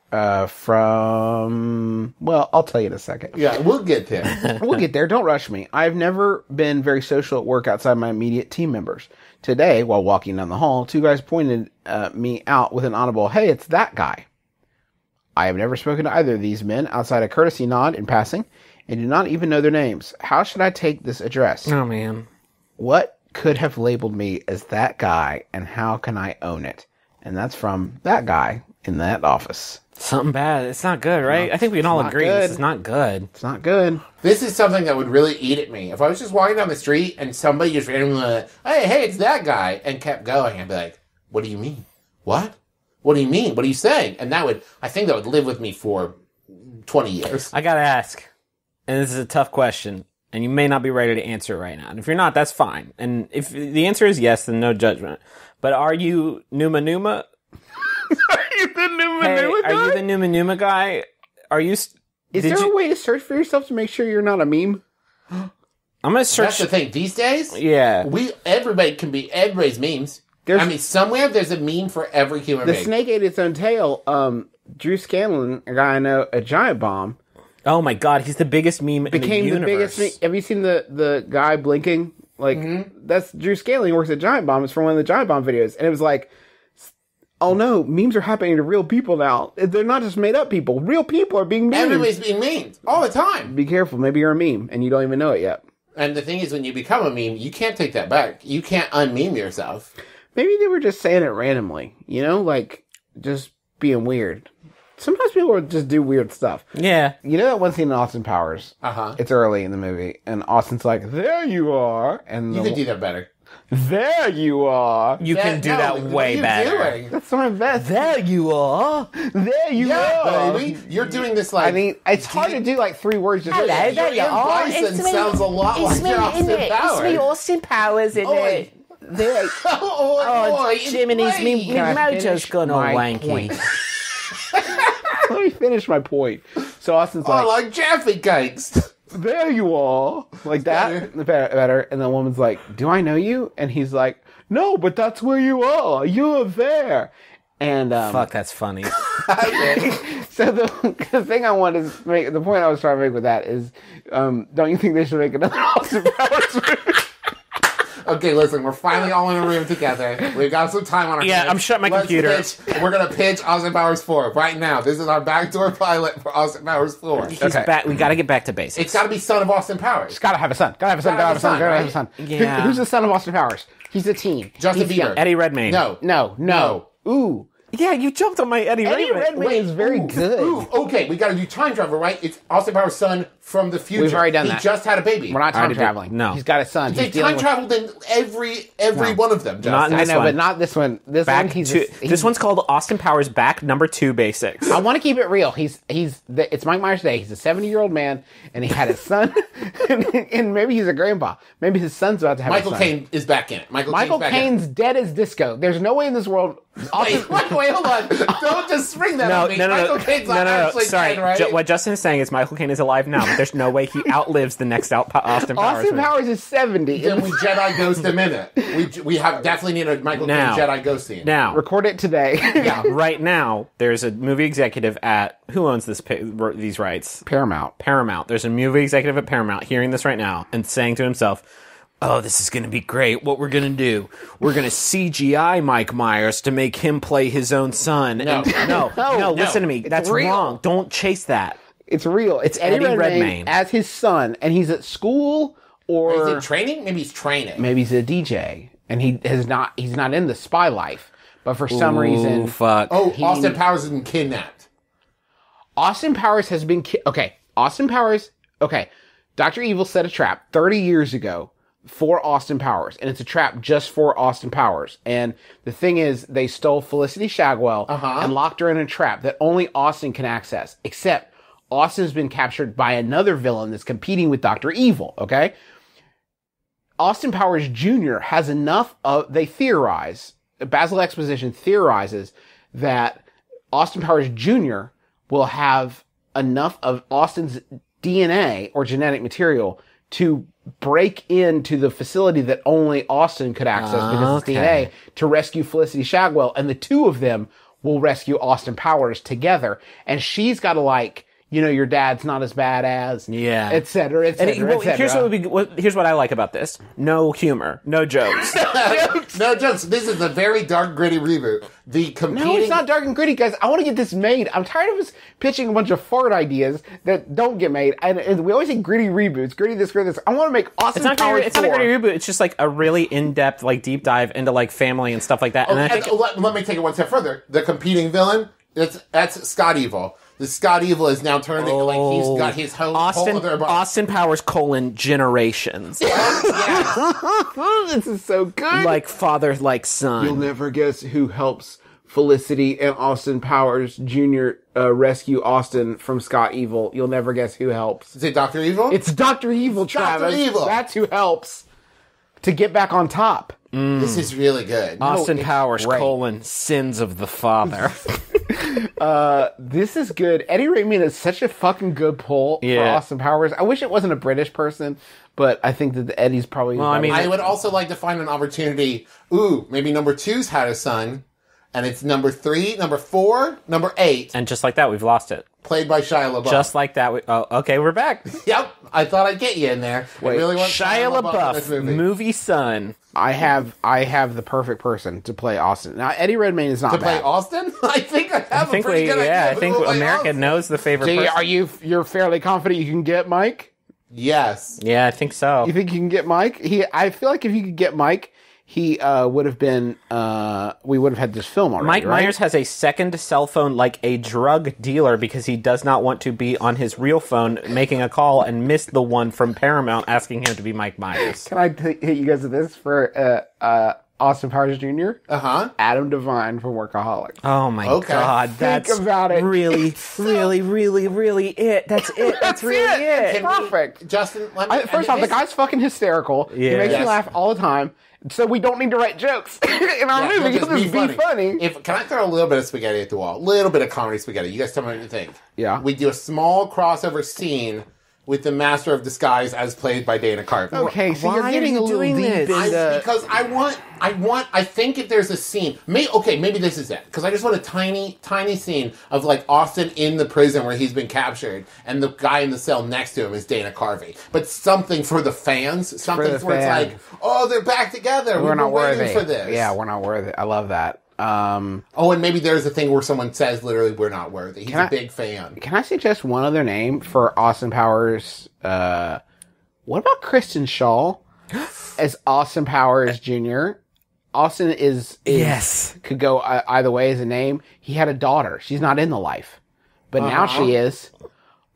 from... Well, I'll tell you in a second. Yeah, we'll get there. We'll get there. Don't rush me. I've never been very social at work outside my immediate team members. Today, while walking down the hall, two guys pointed me out with an audible, "Hey, it's that guy." I have never spoken to either of these men outside a courtesy nod in passing, and do not even know their names. How should I take this address? Oh, man. What could have labeled me as that guy, and how can I own it? And that's from that guy in that office. Something bad. It's not good, right? I think we can all agree this is not good. It's not good. This is something that would really eat at me. If I was just walking down the street and somebody just randomly like, hey, it's that guy, and kept going, I'd be like, what do you mean? What? What do you mean? What are you saying? And I think that would live with me for 20 years. I gotta ask. And this is a tough question, and you may not be ready to answer it right now. And if you're not, that's fine. And if the answer is yes, then no judgment. But are you Numa? Are you the Numa guy? Are you the Numa guy? Are you... Is there a way to search for yourself to make sure you're not a meme? I'm going to search... That's the thing. These days, yeah, everybody's memes. Somewhere there's a meme for every human being. The snake ate its own tail. Drew Scanlon, a guy I know, a giant bomb. Oh my god, he's the biggest meme in the universe. Became the biggest meme. Have you seen the guy blinking? Like, that's Drew Scanlon. He works at Giant Bomb. It's from one of the Giant Bomb videos. And it was like, oh no, memes are happening to real people now. They're not just made up people. Real people are being memed. Everybody's being memed all the time. Be careful. Maybe you're a meme and you don't even know it yet. And the thing is, when you become a meme, you can't take that back. You can't unmeme yourself. Maybe they were just saying it randomly. You know, like, just being weird. Sometimes people would just do weird stuff. Yeah. You know that one scene in Austin Powers? Uh-huh. It's early in the movie, and Austin's like, "There you are." And you can do that better. There you are. You can do that way better. Doing? That's my best. There you are. There you are. Baby. You're doing this like... I mean, it's hard to do like 3 words. Just Hello, there you are. Bison sounds a lot like Austin Powers. It's me, Austin Powers, isn't it? There. Oh, Jiminy's me mojo's gone all wanky. Let me finish my point. So Austin's like Jaffe Cakes. There you are. Like that. Better. And the woman's like, "Do I know you?" And he's like, "No, but that's where you are. You're there." And fuck, that's funny. So the thing I wanted to make, the point I was trying to make with that is, don't you think they should make another Austin Powers movie? Okay, listen, we're finally all in a room together. We've got some time on our hands. I'm shutting my computer. We're going to pitch Austin Powers 4 right now. This is our backdoor pilot for Austin Powers 4. He's back. We got to get back to basics. It's got to be son of Austin Powers. It's got to have a son. Gotta have a son. Yeah. Who's the son of Austin Powers? He's a teen. Justin Bieber. Eddie Redmayne. No. Ooh. Yeah, you jumped on my Eddie Redmayne. Eddie Redmayne is very good. Ooh, okay, we got to do time travel, right? It's Austin Powers' son from the future. We've already done he that. just had a baby. We're not time traveling. No. He's got a son. They He's dealing time traveled in every one of them. Not Justin. in I this know, one. but not this one. This Back one, he's to, this one's called Austin Powers Back Number 2 Basics. I want to keep it real. It's Mike Myers Day. He's a 70-year-old man, and he had his son, and maybe he's a grandpa. Maybe his son's about to have Michael a son. Caine is back in it. Michael Caine's dead as disco. There's no way in this world. Wait, hold on. Don't just spring that on me. Michael Caine's not actually Sorry, dead, right? what Justin is saying is Michael Caine is alive now, but there's no way he outlives the next Austin Powers. Austin movie. Powers is 70. Then we Jedi Ghost him in it. We have definitely need a Michael Caine Now. Jedi Ghost scene. Now, Record it today. Yeah. right now, there's a movie executive at who owns these rights? Paramount. Paramount. There's a movie executive at Paramount hearing this right now and saying to himself, "Oh, this is going to be great. What we're going to do? We're going to CGI Mike Myers to make him play his own son." No. And, no, listen to me. That's real. wrong. Don't chase that. It's real. It's Eddie Eddie Redmayne Redmayne. as his son, and he's at school or Is it training? Maybe he's training. maybe he's a DJ, and he's not in the spy life. But for some reason, Ooh, fuck. Oh, Austin Powers has been kidnapped. Austin Powers has been Austin Powers. Okay, Dr. Evil set a trap 30 years ago for Austin Powers, and it's a trap just for Austin Powers. And the thing is, they stole Felicity Shagwell and locked her in a trap that only Austin can access. Except Austin's been captured by another villain that's competing with Dr. Evil. Okay, Austin Powers Jr. has enough of. They theorize. Basil Exposition theorizes that Austin Powers Jr. will have enough of Austin's DNA or genetic material to break into the facility that only Austin could access because it's DNA to rescue Felicity Shagwell, and the two of them will rescue Austin Powers together. And she's got to your dad's not as bad as, et cetera, et cetera, et cetera. Here's what I like about this. No humor. No jokes. No jokes. This is a very dark, gritty reboot. The competing... No, it's not dark and gritty, guys. I want to get this made. I'm tired of us pitching a bunch of fart ideas that don't get made. And we always say gritty reboots, gritty this, gritty this. I want to make Austin Powers 4. It's not a gritty reboot. It's just like a really in-depth, deep dive into family and stuff like that. And I think let me take it one step further. The competing villain, that's Scott Evil. The Scott Evil is now turned into, he's got his whole other... Austin Powers, generations. This is so good. Like father, like son. You'll never guess who helps Felicity and Austin Powers Jr. Rescue Austin from Scott Evil. You'll never guess who helps. Is it Dr. Evil? It's Dr. Evil, Travis. Dr. Evil. That's who helps to get back on top. This is really good. Austin Powers, great. sins of the father. This is good. Eddie Redmayne is such a fucking good pull for Austin Powers. I wish it wasn't a British person, but I think that Eddie's probably... Well, I mean, I would also like to find an opportunity. Maybe number 2's had a son, and it's number 3, number 4, number 8, and just like that, we've lost it. played by Shia LaBeouf. Just like that. Okay, we're back. Yep, I thought I'd get you in there. I really want Shia LaBeouf in this LaBeouf, movie. movie son. I have the perfect person to play Austin. Now, Eddie Redmayne is not To play bad. Austin? I think I have a pretty good idea. I who think will play America Austin. knows the favorite See, person. you're fairly confident you can get Mike? Yes. Yeah, I think so. You think you can get Mike? I feel like if you could get Mike, he would have been. We would have had this film already. Mike right? Myers has a second cell phone like a drug dealer because he does not want to be on his real phone making a call and miss the one from Paramount asking him to be Mike Myers. Can I hit you guys with this for Austin Powers Jr.? Uh-huh. Adam Devine from Workaholics. Oh my Okay. God, that's about it. really, really, really, really it. That's it. That's really it. It's perfect. Justin, let me... First off, the guy's fucking hysterical. He Yeah. makes me Yes. laugh all the time. So we don't need to write jokes in our movie. Just Because be funny. Can I throw a little bit of spaghetti at the wall? A little bit of comedy spaghetti. You guys tell me what you think. Yeah. We do a small crossover scene with the Master of Disguise as played by Dana Carvey. Okay, so Why you're are getting you a little doing deep this? into... Because I think if there's a scene, maybe this is it. Because I just want a tiny scene of Austin in the prison where he's been captured, and the guy in the cell next to him is Dana Carvey. But something for the fans, something the where fans. it's they're back together. We're not waiting worthy for this. Yeah, we're not worthy. I love that. And maybe there's a thing where someone says literally, "We're not worthy." He's a big fan. Can I suggest one other name for Austin Powers? What about Kristen Shaw as Austin Powers Jr.? Austin is Yes. could go either way as a name. He had a daughter. She's not in the life, but now she is.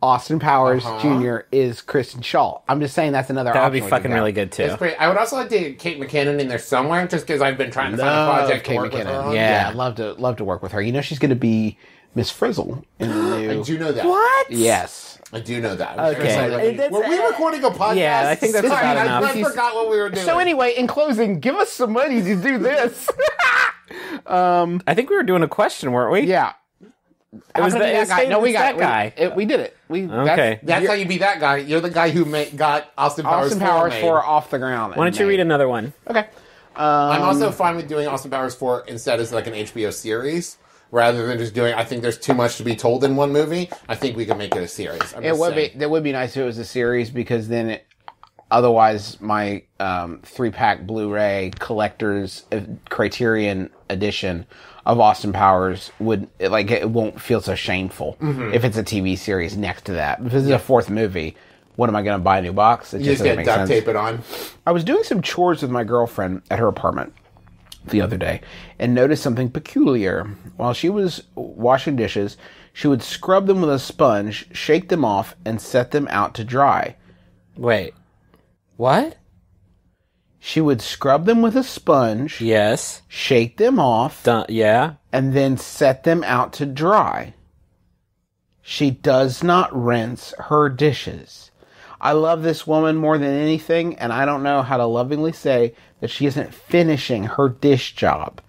Austin Powers Jr. is Kristen Shaw. I'm just saying that's another That would be option we fucking could go. really good too. That's great. I would also like to get Kate McKinnon in there somewhere, just because I've been trying to find a project to work with her on. Yeah. I'd love to work with her. You know, she's going to be Miss Frizzle in the new. I do know that. What? Yes. I do know that. Okay. Were we recording a podcast? Yeah, I think that's Sorry, about enough. I forgot what we were doing. So anyway, in closing, give us some money to do this. I think we were doing a question, weren't we? Yeah. It was that guy. No, we got that guy. We did it. Okay. That's how you be that guy. You're the guy who got Austin Powers 4 off the ground. Why don't you read another one? Okay. I'm also fine with doing Austin Powers 4 instead as like an HBO series. Rather than just doing, I think there's too much to be told in one movie. I think we can make it a series. It would be. That would be nice if it was a series because then otherwise my 3-pack Blu-ray collector's Criterion edition of Austin Powers it won't feel so shameful if it's a TV series next to that. If this is a fourth movie, what am I going to buy a new box? It You just doesn't get make duct sense. tape it on. I was doing some chores with my girlfriend at her apartment the other day and noticed something peculiar. While she was washing dishes, she would scrub them with a sponge, shake them off, and set them out to dry. Wait. What? She would scrub them with a sponge, Yes. shake them off, Yeah. and then set them out to dry. She does not rinse her dishes. I love this woman more than anything, and I don't know how to lovingly say that she isn't finishing her dish job.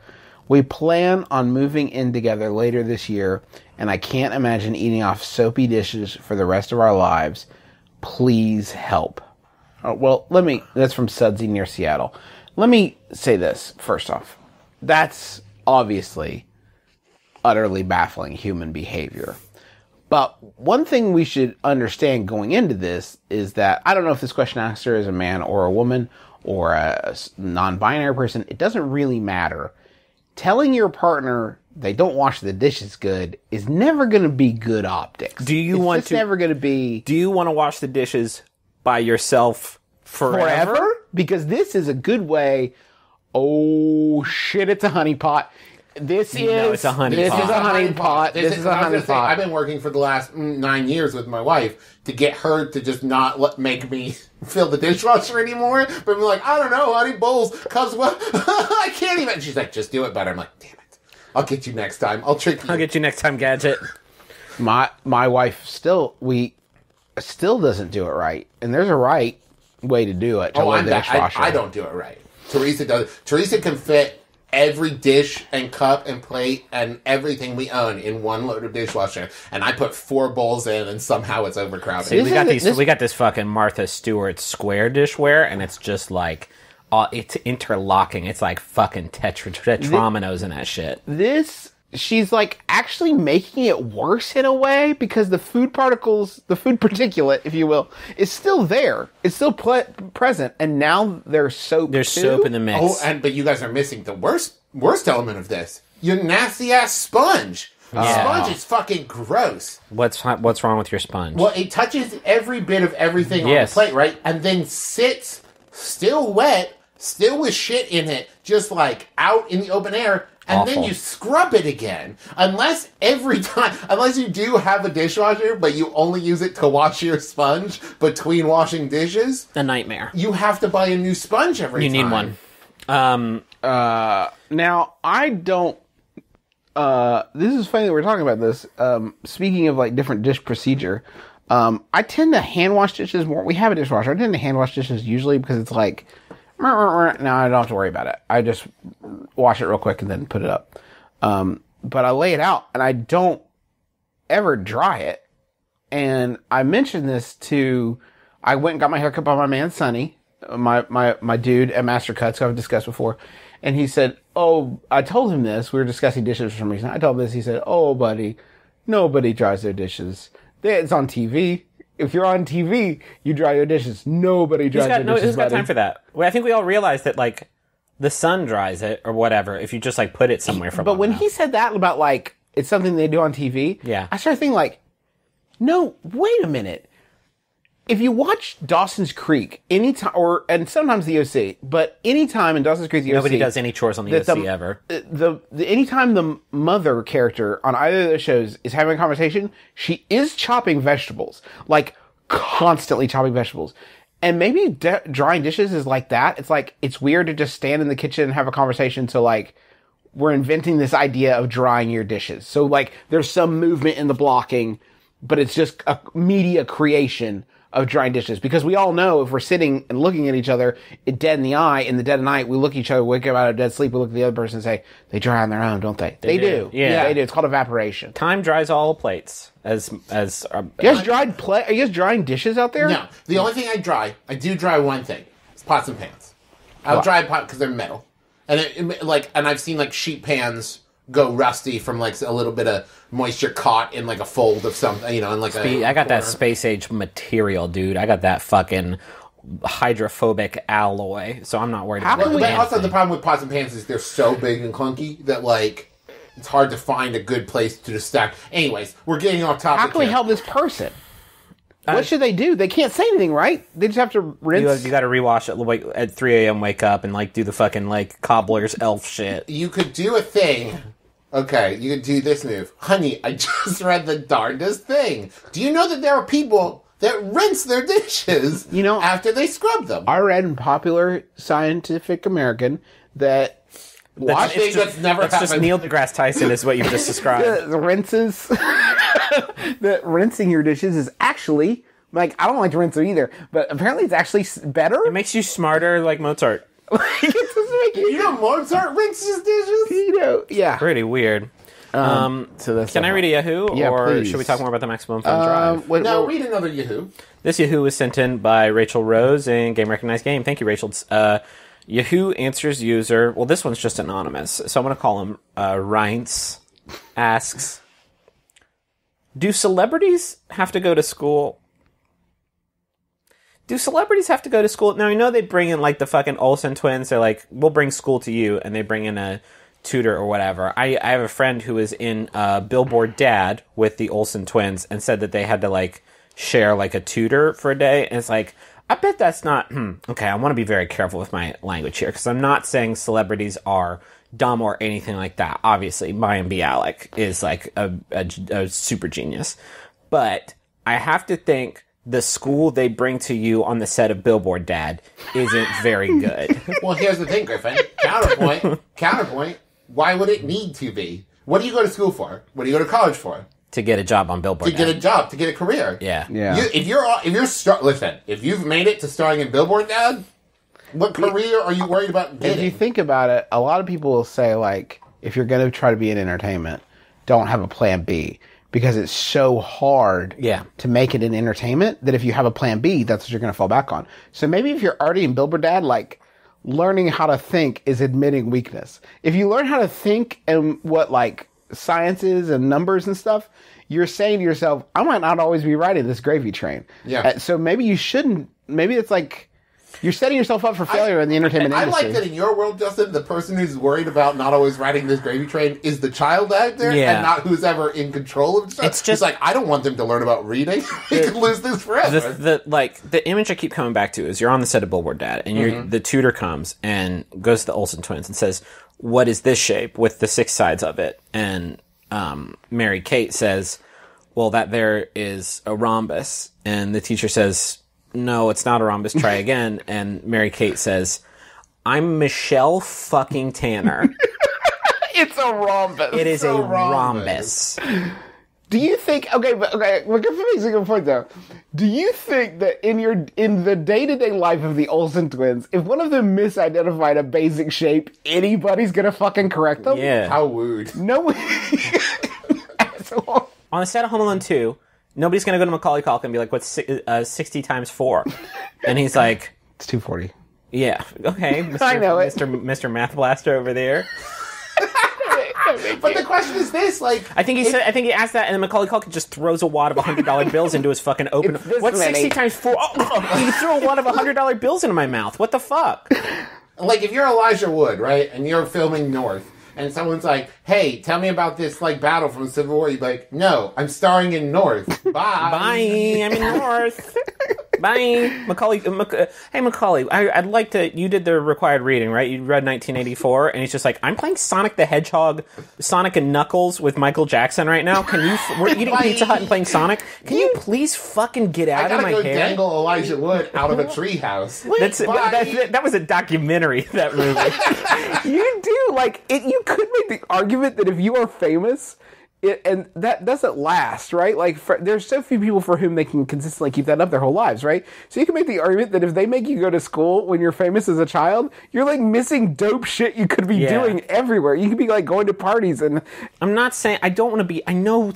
We plan on moving in together later this year, and I can't imagine eating off soapy dishes for the rest of our lives. Please help. That's from Sudsy near Seattle. Let me say this first off. That's obviously utterly baffling human behavior. But one thing we should understand going into this is that I don't know if this question asker is a man or a woman or a non-binary person. It doesn't really matter. Telling your partner they don't wash the dishes good is never going to be good optics. It's never going to be Do you want to wash the dishes by yourself forever? Because this is a good way. Oh shit! It's a honeypot. It's a honeypot. It's a honeypot. This is a honeypot. This is a honeypot. I've been working for the last 9 years with my wife to get her to just not make me fill the dishwasher anymore. But I'm like, I don't know, honey, bowls, cause what? I can't even. She's like, just do it better. I'm like, damn it. I'll get you next time. I'll trick you. I'll get you next time, Gadget. My wife still doesn't do it right, and there's a right way to do it. To load the dishwasher. I don't do it right. Teresa does it. Teresa can fit every dish and cup and plate and everything we own in one loaded dishwasher, and I put 4 bowls in, and somehow it's overcrowded. See, we got this fucking Martha Stewart square dishware, and it's just like it's interlocking. It's like fucking tetrominoes in that shit. She's like actually making it worse in a way because the food particles, the food particulate, if you will, is still there. It's still present, and now there's soap. There's soap in the mix. Oh, but you guys are missing the worst element of this. Your nasty ass sponge. Sponge is fucking gross. What's wrong with your sponge? Well, it touches every bit of everything on the plate, right? And then sits still wet, still with shit in it, just like out in the open air. And then you scrub it again. Unless you do have a dishwasher, but you only use it to wash your sponge between washing dishes. A nightmare. You have to buy a new sponge every time. You need one. Now, I don't... this is funny that we're talking about this. Speaking of like different dish procedure, I tend to hand wash dishes more. We have a dishwasher. I tend to hand wash dishes usually because it's like... Now I don't have to worry about it. I just wash it real quick and then put it up. But I lay it out and I don't ever dry it. And I mentioned this I went and got my haircut by my man Sonny, my dude at Master Cuts, who I've discussed before. And he said, I told him this. We were discussing dishes for some reason. I told him this. He said, buddy, nobody dries their dishes. It's on TV. If you're on TV, you dry your dishes. Nobody dries their dishes. Who's got time for that? Well, I think we all realize that, like, the sun dries it or whatever if you just, like, put it somewhere for. But when he said that about, like, it's something they do on TV, yeah, I started thinking, like, no, wait a minute. if you watch Dawson's Creek anytime, and sometimes the OC, but anytime in Dawson's Creek, the Nobody OC, does any chores on the OC ever. Anytime the mother character on either of those shows is having a conversation, she is chopping vegetables, like constantly chopping vegetables. And maybe drying dishes is like that. It's like, it's weird to just stand in the kitchen and have a conversation. So like, we're inventing this idea of drying your dishes. So like, there's some movement in the blocking, but it's just a media creation of drying dishes. Because we all know if we're sitting and looking at each other, dead in the eye, in the dead of night, we look at each other, wake up out of dead sleep, we look at the other person and say, they dry on their own, don't they? They do. Yeah. They do. It's called evaporation. Time dries all guys Are you guys drying dishes out there? No. The only thing I do dry one thing. It's pots and pans. I'll dry a pot because they're metal. And and I've seen like sheet pans go rusty from like a little bit of moisture caught in like a fold of something, in like I got that space age material, dude. I got that fucking hydrophobic alloy, so I'm not worried about it. But also the problem with pots and pans is they're so big and clunky that like it's hard to find a good place to just stack. Anyways, we're getting off topic. How can we help this person? What should they do? They can't say anything, right? They just have to rinse. You got to rewash it like, at 3 a.m. Wake up and like do the fucking like cobbler's elf shit. You could do a thing. Okay, you could do this move. Honey, I just read the darndest thing. Do you know that there are people that rinse their dishes after they scrub them? I read in Popular Scientific American that That's just Neil deGrasse Tyson is what you've just described. the rinses, that rinsing your dishes is actually, like, I don't like to rinse them either, but apparently it's actually better. It makes you smarter like Mozart. You know Mozart rinses dishes? Yeah. Pretty weird. So that's Can I read a Yahoo? Yeah, or please. should we talk more about the Maximum Fun Drive? Read another Yahoo. This Yahoo was sent in by Rachel Rose in Game Recognized Game. Thank you, Rachel. Yahoo answers user. Well, this one's just anonymous, so I'm going to call him Reince. Asks, do celebrities have to go to school? Do celebrities have to go to school? Now, they bring in, like, the fucking Olsen twins. They're like, we'll bring school to you, and they bring in a tutor or whatever. I have a friend who was in Billboard Dad with the Olsen twins and said that they had to, like, share, like, a tutor for a day. And it's like, I bet that's not... Okay, I want to be very careful with my language here, because I'm not saying celebrities are dumb or anything like that. Obviously, MBMBaM is, like, a super genius. But I have to think... the school they bring to you on the set of Billboard Dad isn't very good. Well, here's the thing, Griffin. Counterpoint. Why would it need to be? What do you go to school for? What do you go to college for? To get a job on Billboard To Dad. get a job, to get a career. Yeah. Listen, if you've made it to starring in Billboard Dad, what career are you worried about getting? If you think about it, a lot of people will say, like, if you're going to try to be in entertainment, don't have a plan B. Because it's so hard to make it in entertainment that if you have a plan B, that's what you're going to fall back on. So maybe if you're already in Billboard Dad, like, learning how to think is admitting weakness. If you learn how to think and what, like, science is and numbers and stuff, you're saying to yourself, I might not always be riding this gravy train. Yeah. So maybe you shouldn't. Maybe it's like... you're setting yourself up for failure in the entertainment industry. I like that in your world, Justin, the person who's worried about not always riding this gravy train is the child actor and not who's ever in control of stuff. It's just like, I don't want them to learn about reading. They could lose this forever. The image I keep coming back to is you're on the set of Billboard Dad, and the tutor comes and goes to the Olsen twins and says, what is this shape with the 6 sides of it? And Mary Kate says, well, that there is a rhombus. And the teacher says, no, it's not a rhombus, try again. And Mary Kate says, I'm Michelle fucking Tanner. It's a rhombus. It is a rhombus. Do you think, well, give me a good point though. Do you think that in the day-to-day life of the Olsen twins, if one of them misidentified a basic shape, anybody's gonna fucking correct them? Yeah. How wooed. No way. On the set of Home Alone 2, nobody's going to go to Macaulay Culkin and be like, what's 60 times 4? And he's like... it's 240. Yeah, okay. I know it. Mr. Math Blaster over there. But the question is this, like... I think he asked that, and then Macaulay Culkin just throws a wad of $100 bills into his fucking open... What's 60 times 4? Oh, he threw a wad of $100 bills into my mouth. What the fuck? Like, if you're Elijah Wood, right, and you're filming North, and someone's like, hey, tell me about this, like, battle from the Civil War. You'd be like, no, I'm starring in North. Bye. Bye, I'm in North. Bye, Macaulay. Hey, Macaulay, I'd like to. You did the required reading, right? You read 1984, and he's just like, I'm playing Sonic the Hedgehog, Sonic and Knuckles with Michael Jackson right now. Can you? We're eating Pizza Hut and playing Sonic. Can you please fucking get out of my hair? Dangle Elijah Wood out of a treehouse. That was a documentary. That movie. You do like it. You could make the argument that if you are famous, and that doesn't last, right? Like, there's so few people for whom they can consistently keep that up their whole lives, right? So you can make the argument that if they make you go to school when you're famous as a child, you're like missing dope shit you could be doing everywhere. You could be like going to parties, and I'm not saying I don't want to be. I know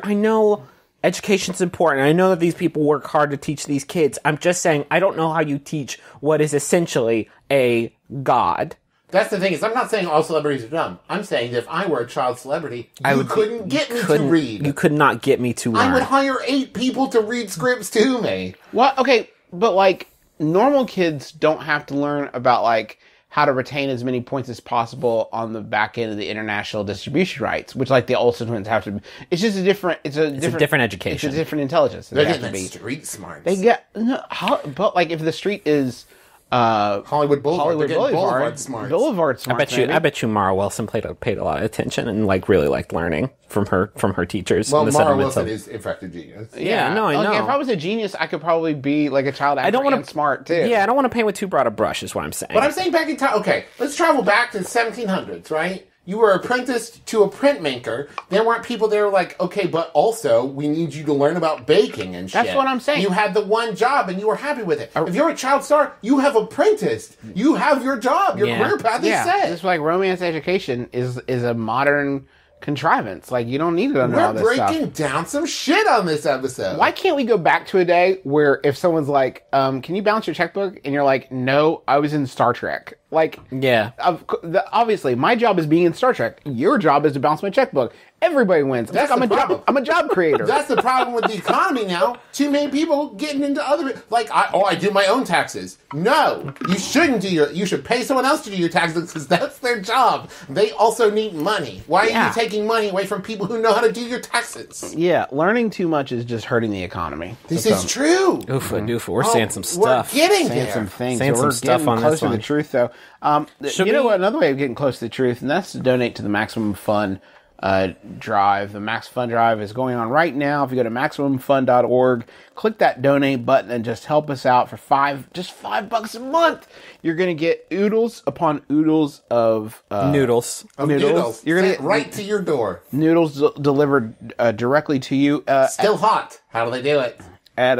I know education's important. I know that these people work hard to teach these kids. I'm just saying I don't know how you teach what is essentially a god. That's the thing is, I'm not saying all celebrities are dumb. I'm saying that if I were a child celebrity, you couldn't get me to read. You could not get me to learn. I would hire 8 people to read scripts to me. Well, okay, but like normal kids don't have to learn about like how to retain as many points as possible on the back end of the international distribution rights, which like the Olsen twins have to. It's just a different. It's a different education. It's a different intelligence. They're getting street smarts. They get but like if the street is. Hollywood Boulevard smart. I bet you Mara Wilson paid a lot of attention and like really liked learning from her teachers. Well, Mara Wilson is in fact a genius. Yeah, no, I know. If I was a genius, I could probably be like a child actor. I don't want to smart too. Yeah, I don't want to paint with too broad a brush. Is what I'm saying. But I'm saying back in time. Okay, let's travel back to the 1700s, right? You were apprenticed to a printmaker. There weren't people there like, okay, but also we need you to learn about baking and shit. That's what I'm saying. You had the one job and you were happy with it. If you're a child star, you have apprenticed. You have your job. Your career path is set. It's like romance education is a modern contrivance. Like, you don't need to know all this stuff. We're breaking down some shit on this episode. Why can't we go back to a day where if someone's like, can you balance your checkbook? And you're like, no, I was in Star Trek. Like, yeah. Obviously, my job is being in Star Trek. Your job is to balance my checkbook. Everybody wins. That's the problem. I'm a job creator. That's the problem with the economy now. Too many people getting into other... Like, I do my own taxes. No, you shouldn't do you should pay someone else to do your taxes because that's their job. They also need money. Why are you taking money away from people who know how to do your taxes? Yeah, learning too much is just hurting the economy. This is true. Oofa. We're saying some stuff. We're getting saying there. some things. Saying some stuff on this one. Close to the truth, though. You know what? Another way of getting close to the truth, and that's to donate to the Maximum Fun drive. The MaxFunDrive is going on right now. If you go to MaximumFun.org, click that donate button and just help us out for $5 a month. You're going to get oodles upon oodles of noodles. You're going to get right to your door. Noodles delivered directly to you. Still hot. How do they do it? At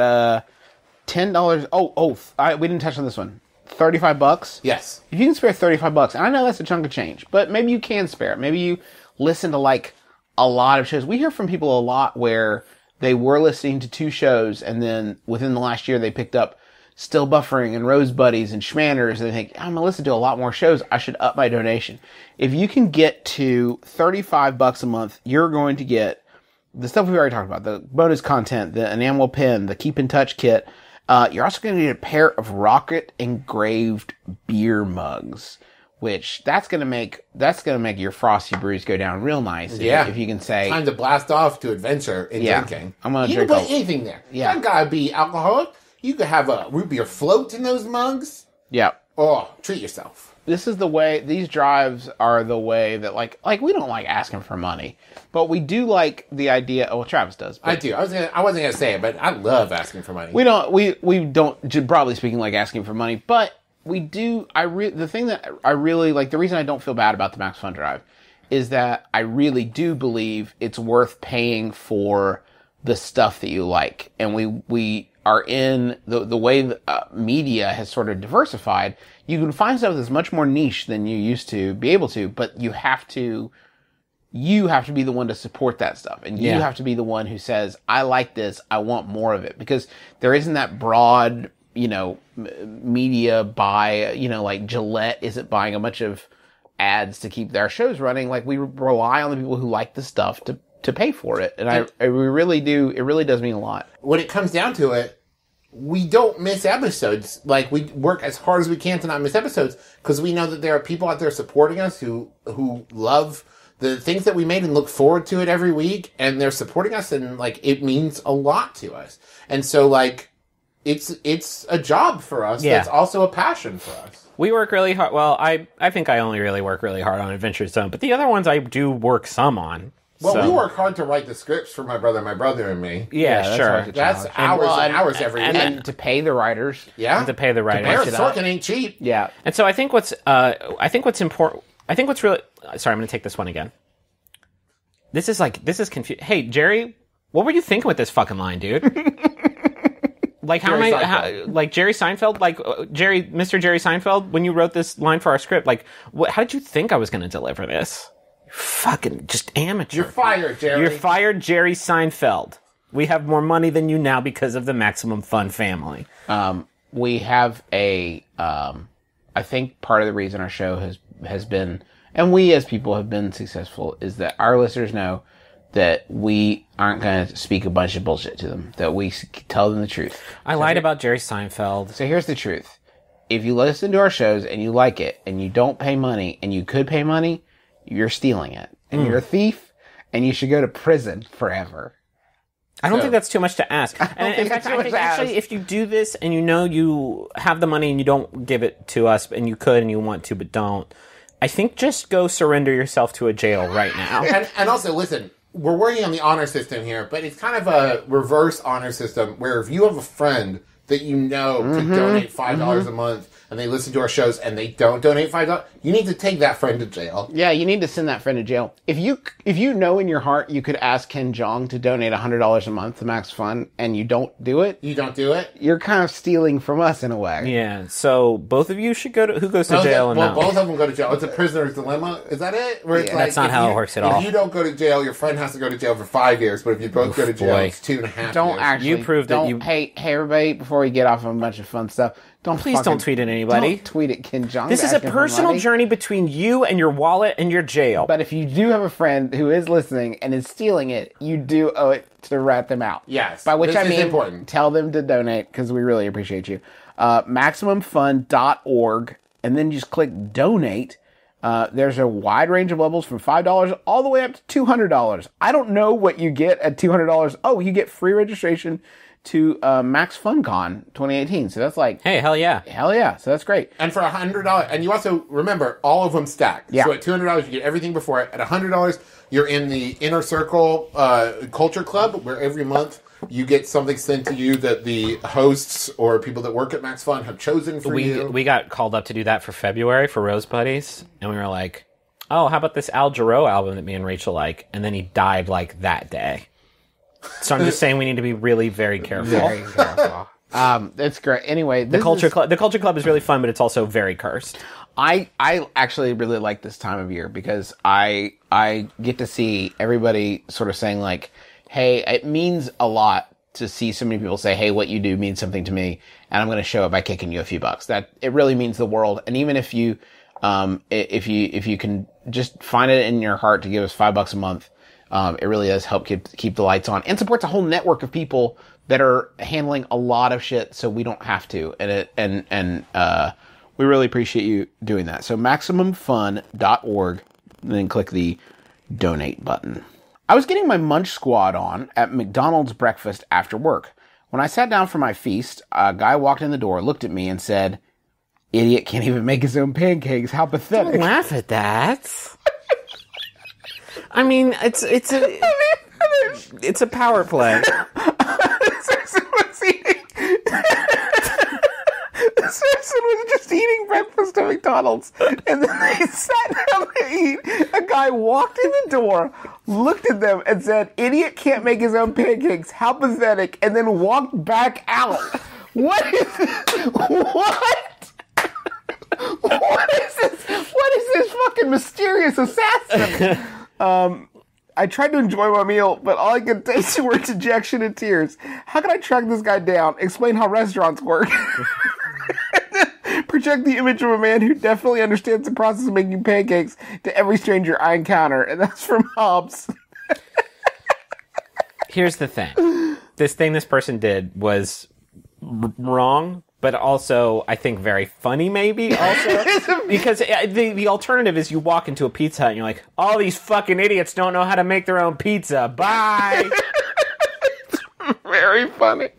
$10. We didn't touch on this one. $35. Yes. If you can spare $35, and I know that's a chunk of change, but maybe you can spare it. Maybe you listen to like a lot of shows. We hear from people a lot where they were listening to 2 shows and then within the last year they picked up Still Buffering and Rose Buddies and Schmanners and they think, I'm going to listen to a lot more shows. I should up my donation. If you can get to $35 a month, you're going to get the stuff we've already talked about, the bonus content, the enamel pen, the Keep in Touch kit. You're also going to get a pair of rocket engraved beer mugs. Which that's gonna make your Frosty Brews go down real nice. Yeah, if you can say time to blast off to adventure in drinking. I'm gonna you drink can put anything there. Yeah, that gotta be alcoholic. You could have a root beer float in those mugs. Yeah. Oh, treat yourself. This is the way. These drives are the way that like we don't like asking for money, but we do like the idea. Oh, well, Travis does. I do. I wasn't gonna say it, but I love asking for money. We don't broadly speaking like asking for money, but. We do. The thing that I really like, the reason I don't feel bad about the MaxFunDrive is that I really do believe it's worth paying for the stuff that you like. And we are in the way media has sort of diversified. You can find stuff that's much more niche than you used to be able to, but you have to be the one to support that stuff. And you have to be the one who says, I like this. I want more of it, because there isn't that broad, media buy, like Gillette isn't buying a bunch of ads to keep their shows running. Like, we rely on the people who like the stuff to pay for it. And we really do. It really does mean a lot. When it comes down to it, we don't miss episodes. Like, we work as hard as we can to not miss episodes because we know that there are people out there supporting us who love the things that we made and look forward to it every week. And they're supporting us, and like, it means a lot to us. And so, like, it's a job for us. Yeah. That's also a passion for us. We work really hard. Well, I think I only really work really hard on Adventure Zone, but the other ones I do work some on. Well, so. we work hard to write the scripts for my brother and me. Yeah, that's sure. hard to That's challenge. hours and hours every week. And to pay the writers. Yeah. And to pay the writers. Paris Sorkin ain't cheap. Yeah. And so I think what's important. I think what's really. Sorry, I'm going to take this one again. This is confusing. Hey, Jerry, what were you thinking with this fucking line, dude? Like like Jerry Seinfeld, Mr. Jerry Seinfeld, when you wrote this line for our script, like, how did you think I was going to deliver this? Fucking just amateur. You're fired, Jerry. You're fired, Jerry Seinfeld. We have more money than you now because of the Maximum Fun family. We have I think part of the reason our show has been, and we as people have been successful, is that our listeners know that we aren't going to speak a bunch of bullshit to them, that we tell them the truth. I lied about Jerry Seinfeld. So here's the truth. If you listen to our shows and you like it and you don't pay money and you could pay money, you're stealing it. And you're a thief and you should go to prison forever. I don't think that's too much to ask. And in think fact, that's too I much think to ask. actually if you do this and you know you have the money and you don't give it to us and you could and you want to but don't, I think just go surrender yourself to a jail right now. And also, listen, we're working on the honor system here, but it's kind of a reverse honor system where if you have a friend that you know could donate $5 a month and they listen to our shows and they don't donate $5, you need to take that friend to jail. Yeah, you need to send that friend to jail. If you know in your heart you could ask Ken Jeong to donate $100 a month to Max Fun and you don't do it, You don't do it? you're kind of stealing from us in a way. Yeah, so both of you should go to... Who goes to jail and Well, no? both of them go to jail. It's a prisoner's dilemma. Is that it? Where it's like, That's not if how you- it works at all. If you don't go to jail, your friend has to go to jail for 5 years, but if you both go to jail, boy. it's 2.5 Don't years. actually. You proved that don't, you- Hey, everybody! Before we get off on a bunch of fun stuff, Please don't tweet at anybody. Don't tweet at Ken Jeong. This is a asking for personal money. journey between you and your wallet and your jail. But if you do have a friend who is listening and is stealing it, you do owe it to rat them out. Yes, By which this I is mean, important. tell them to donate because we really appreciate you. MaximumFun.org, and then just click donate. There's a wide range of levels from $5 all the way up to $200. I don't know what you get at $200. Oh, you get free registration to Max FunCon 2018. So that's like, Hey, hell yeah. hell yeah. So that's great. And for $100, and you also remember all of them stack. Yeah. So at $200, you get everything before it. At $100, you're in the Inner Circle Culture Club, where every month you get something sent to you that the hosts or people that work at Max Fun have chosen for you. We got called up to do that for February for Rose Buddies, and we were like, oh, how about this Al Jarreau album that me and Rachel like? And then he died like that day. So I'm just saying we need to be really very careful. Very careful. That's great. Anyway, The Culture Club is really fun, but it's also very cursed. I actually really like this time of year because I get to see everybody sort of saying like, hey, it means a lot to see so many people say, hey, what you do means something to me, and I'm going to show it by kicking you a few bucks. That it really means the world. And even if you if you can just find it in your heart to give us $5 a month, it really does help keep the lights on and supports a whole network of people that are handling a lot of shit so we don't have to. And we really appreciate you doing that. So MaximumFun.org, and then click the donate button. I was getting my munch squad on at McDonald's breakfast after work. When I sat down for my feast, a guy walked in the door, looked at me, and said, "Idiot can't even make his own pancakes. How pathetic." Don't laugh at that. I mean, it's a power play. This person was just eating breakfast at McDonald's, and then they sat down to eat. A guy walked in the door, looked at them, and said, "Idiot can't make his own pancakes. How pathetic," and then walked back out. What is this? What? What is this? What is this fucking mysterious assassin? I tried to enjoy my meal, but all I could taste were dejection and tears. How can I track this guy down? Explain how restaurants work. Project the image of a man who definitely understands the process of making pancakes to every stranger I encounter. And that's from Hobbs. Here's the thing. This person did was wrong, but also, I think, very funny, maybe, also. Because the alternative is you walk into a Pizza Hut and you're like, all these fucking idiots don't know how to make their own pizza. Bye! Very funny.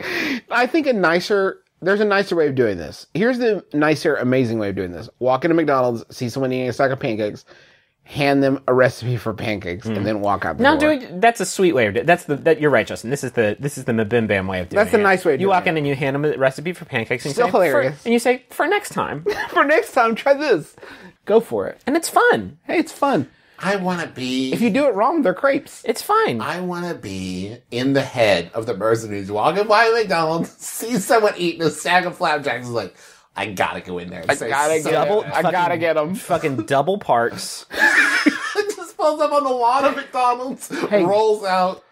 I think there's a nicer way of doing this. Here's the nicer, amazing way of doing this. Walk into McDonald's, see someone eating a stack of pancakes, hand them a recipe for pancakes, and then walk out the door. That's a sweet way of doing it. You're right, Justin. This is the MBMBaM way of doing it. That's the nice way of doing it. You walk in and you hand them a recipe for pancakes. And Still hilarious. And you say, for next time. For next time, try this. Go for it. And it's fun. Hey, it's fun. I want to be... If you do it wrong, they're crepes. It's fine. I want to be in the head of the person who's walking by McDonald's, sees someone eating a sack of flapjacks, is like, I gotta go in there. And I gotta get them. Fucking double parks. It just pulls up on the lawn of McDonald's, rolls out.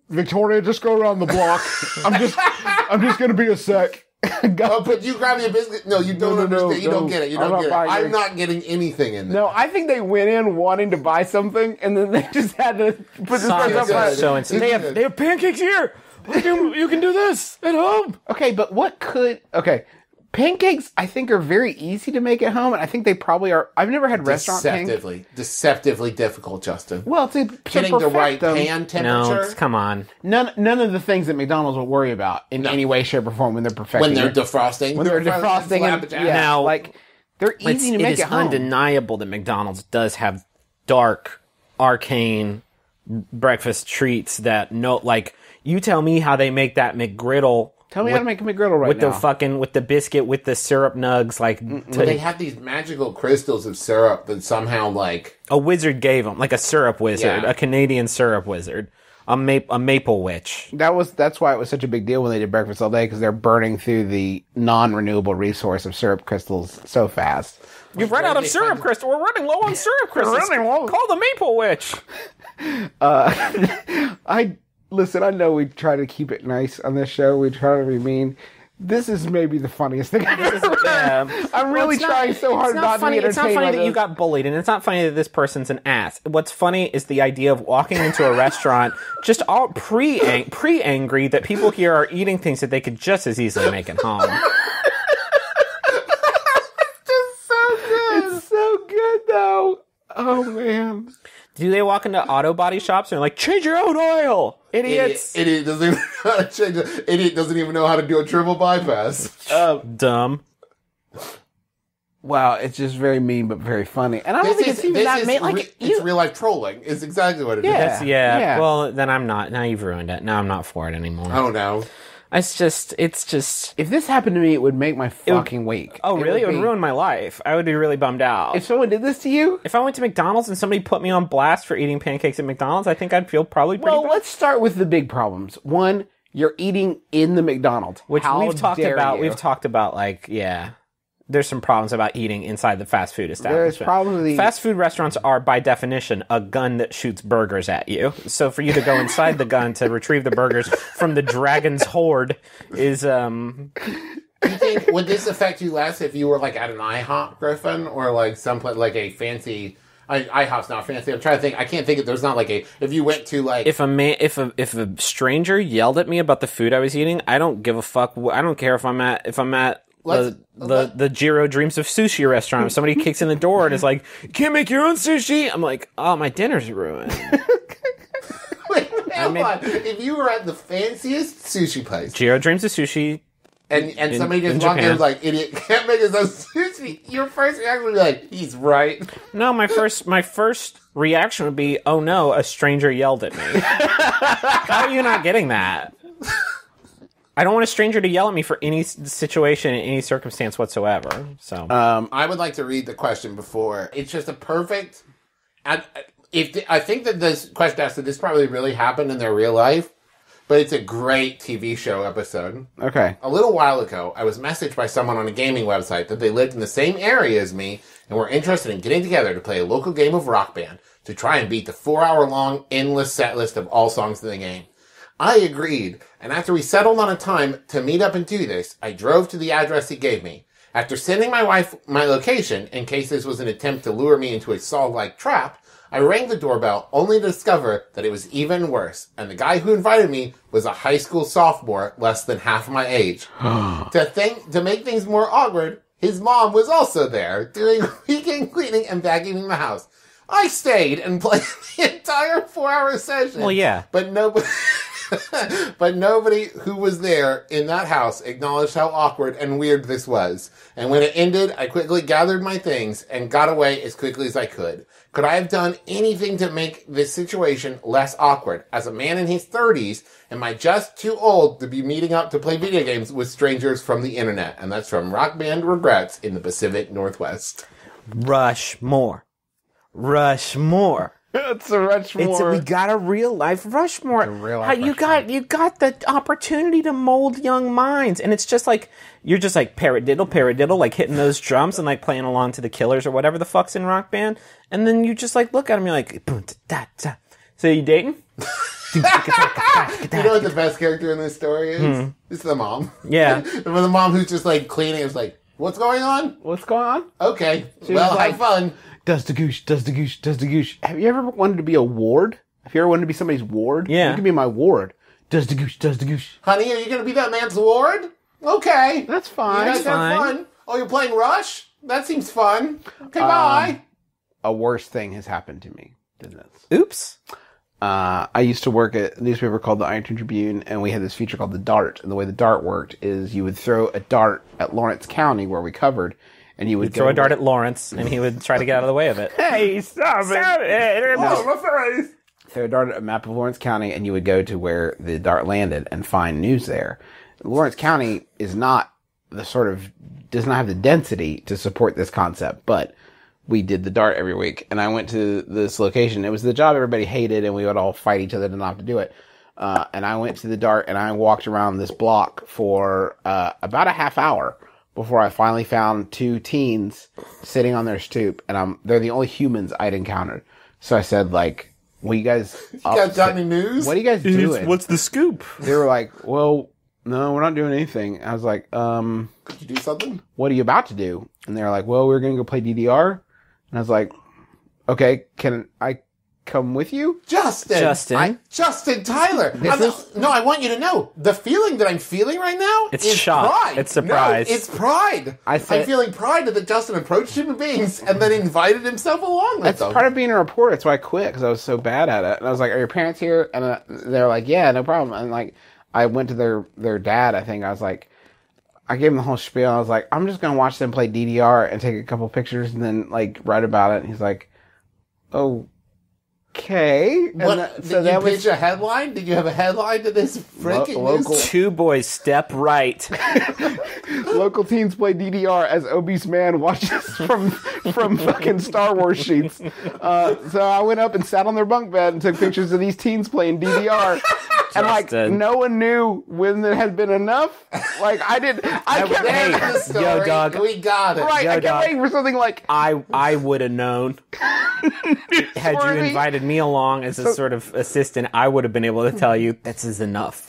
Victoria, just go around the block. I'm just gonna be a sec. Oh, but you grab me a biscuit. No, you don't understand. You don't get it. You don't get it. buying I'm not getting anything in there. No, I think they went in wanting to buy something, and then they just had to put this person up front. So insane. They have pancakes here. You can do this at home. Okay, but pancakes, I think, are very easy to make at home, and I think they probably are. I've never had restaurant pancakes. Deceptively difficult, Justin. Well, to Getting the right them, pan temperature. No, come on. None of the things that McDonald's will worry about in any way, shape, or form when they're perfecting. When they're it. defrosting. When they're defrosting. Now, they're easy to make it is at home. undeniable that McDonald's does have dark, arcane breakfast treats that you tell me how they make that McGriddle. Tell me how to make a McGriddle right now. With the biscuit, with the syrup nugs, They have these magical crystals of syrup that somehow, a wizard gave them, like a syrup wizard, Yeah. a Canadian syrup wizard, a maple witch. That's why it was such a big deal when they did breakfast all day, because they're burning through the non-renewable resource of syrup crystals so fast. You've run out of syrup crystal. We're running low on syrup crystals. Call the maple witch. Listen, I know we try to keep it nice on this show. We try to be mean. This is maybe the funniest thing. I'm really trying so hard not to be entertained. It's not funny by that this. you got bullied, and it's not funny that this person's an ass. What's funny is the idea of walking into a restaurant just all pre-angry that people here are eating things that they could just as easily make at home. It's so good, though. Oh, man. Do they walk into auto body shops and are like, change your own oil? Idiots. Idiot doesn't even know how to change it. Idiot doesn't even know how to do a triple bypass. Dumb. Wow, it's just very mean but very funny. And I don't think it's even that mean. It's real life trolling. It's exactly what it is. Yeah. Well, then I'm not. Now you've ruined it. Now I'm not for it anymore. Oh, no. It's just. If this happened to me, it would make my fucking week. Oh, really? It would ruin my life. I would be really bummed out. If someone did this to you? If I went to McDonald's and somebody put me on blast for eating pancakes at McDonald's, I think I'd feel probably pretty bad. Let's start with the big problems. One, you're eating in the McDonald's. Which How we've talked dare about. you? We've talked about, there's some problems about eating inside the fast food establishment. There's probably... Fast food restaurants are, by definition, a gun that shoots burgers at you. So for you to go inside the gun to retrieve the burgers from the dragon's horde is... You think, would this affect you less if you were, at an IHOP, Griffin? Or, someplace, a fancy... IHOP's not fancy. I'm trying to think. I can't think if there's not, if you went to, If a stranger yelled at me about the food I was eating, I don't give a fuck. I don't care if I'm at the Jiro Dreams of Sushi restaurant. If somebody kicks in the door and is like, you can't make your own sushi, I'm like, oh, my dinner's ruined. Wait, hold on. If you were at the fanciest sushi place, Jiro Dreams of Sushi, and somebody just walked in and was like, idiot can't make his own sushi, your first reaction would be like, he's right. No, my first reaction would be, oh no, a stranger yelled at me. How are you not getting that? I don't want a stranger to yell at me for any situation, in any circumstance whatsoever. So, I would like to read the question before. It's just a perfect. I think that this question asked that this probably really happened in their real life, but it's a great TV show episode. Okay. A little while ago, I was messaged by someone on a gaming website that they lived in the same area as me and were interested in getting together to play a local game of Rock Band to try and beat the 4-hour-long endless set list of all songs in the game. I agreed, and after we settled on a time to meet up and do this, I drove to the address he gave me. After sending my wife my location, in case this was an attempt to lure me into a Saw-like trap, I rang the doorbell only to discover that it was even worse, and the guy who invited me was a high school sophomore less than half my age. To make things more awkward, his mom was also there, doing weekend cleaning and vacuuming the house. I stayed and played the entire 4-hour session. Well, yeah. But nobody... But nobody who was there in that house acknowledged how awkward and weird this was. And when it ended, I quickly gathered my things and got away as quickly as I could. Could I have done anything to make this situation less awkward? As a man in his 30s, am I just too old to be meeting up to play video games with strangers from the internet? And that's from Rock Band Regrets in the Pacific Northwest. Rushmore. It's a Rushmore. We got a real life Rushmore. real life How you got the opportunity to mold young minds, and it's just like you're just like paradiddle, like hitting those drums and like playing along to the Killers or whatever the fuck's in Rock Band, and then you just like look at them, you're like, boom, da, da. So you dating? You know what the best character in this story is? It's the mom. Yeah. The mom who's just like cleaning. It's like, what's going on? What's going on? Okay. She Well, was like, have fun. Does the goosh, does the goosh, does the goosh. Have you ever wanted to be a ward? Have you ever wanted to be somebody's ward? Yeah. You can be my ward. Does the goosh, does the goosh. Honey, are you going to be that man's ward? Okay. That's You fine. guys have fun. Oh, you're playing Rush? That seems fun. Okay, bye. A worse thing has happened to me than this. Oops. I used to work at a newspaper called the Ironton Tribune, and we had this feature called the Dart. And the way the Dart worked is you would throw a dart at Lawrence County, where we covered, and you would Throw a dart at Lawrence, and he would try to get out of the way of it. Hey, stop it! Oh, my face. Throw a dart at a map of Lawrence County, and you would go to where the dart landed and find news there. Lawrence County is not does not have the density to support this concept, but we did the Dart every week, and I went to this location. It was the job everybody hated, and we would all fight each other to not have to do it. And I went to the Dart, and I walked around this block for about a half hour before I finally found two teens sitting on their stoop, and they're the only humans I'd encountered. So I said, like, "What you guys got any news? What are you guys doing?" What's the scoop? They were like, "Well, no, we're not doing anything." I was like, Could you do something? "What are you about to do?" And they were like, "Well, we're going to go play DDR." And I was like, "Okay, can I come with you?" Justin Tyler. I want you to know the feeling that I'm feeling right now It's is shock. pride. It's surprise. No, it's pride. I'm feeling pride that Justin approached human beings and then invited himself along with That's them. part of being a reporter. That's why I quit, because I was so bad at it. And I was like, "Are your parents here?" And they're like, "Yeah, no problem." And like, I went to their dad, I think. I was like, I gave him the whole spiel. I was like, "I'm just going to watch them play DDR and take a couple pictures and then like write about it." And he's like, "Okay." What, did you pitch a headline? Did you have a headline to this freaking local- news? Two boys step right. Local teens play DDR as obese man watches from fucking Star Wars sheets. So I went up and sat on their bunk bed and took pictures of these teens playing DDR. And like, Justin. no one knew when there had been enough. Like, I kept There's the story. Yo, dog. We got it. right. Yo, I kept dog. waiting for something like, I would have known. Had you Newsworthy. invited me along as a sort of assistant, I would have been able to tell you this is enough.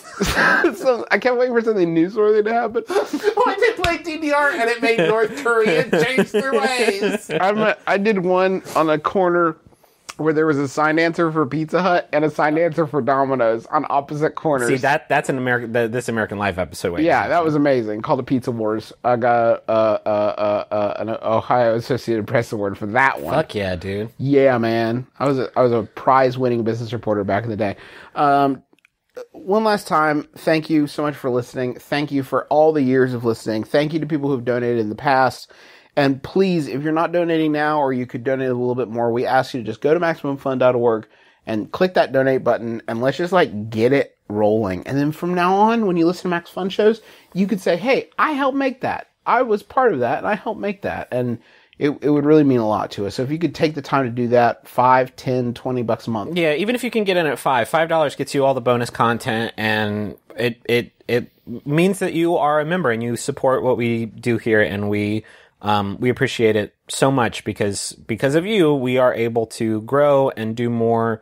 So I kept waiting for something newsworthy to happen. Why they play DDR and it made North Korea change their ways? I did one on a corner where there was a signed answer for Pizza Hut and a signed answer for Domino's on opposite corners. See, that's an This American Life episode. Wait, Yeah, that was amazing. Called the Pizza Wars. I got an Ohio Associated Press award for that one. Fuck yeah, dude. Yeah, man. I was a prize-winning business reporter back in the day. One last time, thank you so much for listening. Thank you for all the years of listening. Thank you to people who've donated in the past. And please, if you're not donating now, or you could donate a little bit more, we ask you to just go to MaximumFun.org and click that donate button, and let's just like get it rolling. And then from now on, when you listen to Max Fun shows, you could say, "Hey, I helped make that. I was part of that, and I helped make that." And it would really mean a lot to us. So if you could take the time to do that, $5, $10, $20 a month. Yeah, even if you can get in at $5 gets you all the bonus content, and it means that you are a member and you support what we do here, and we appreciate it so much because of you, we are able to grow and do more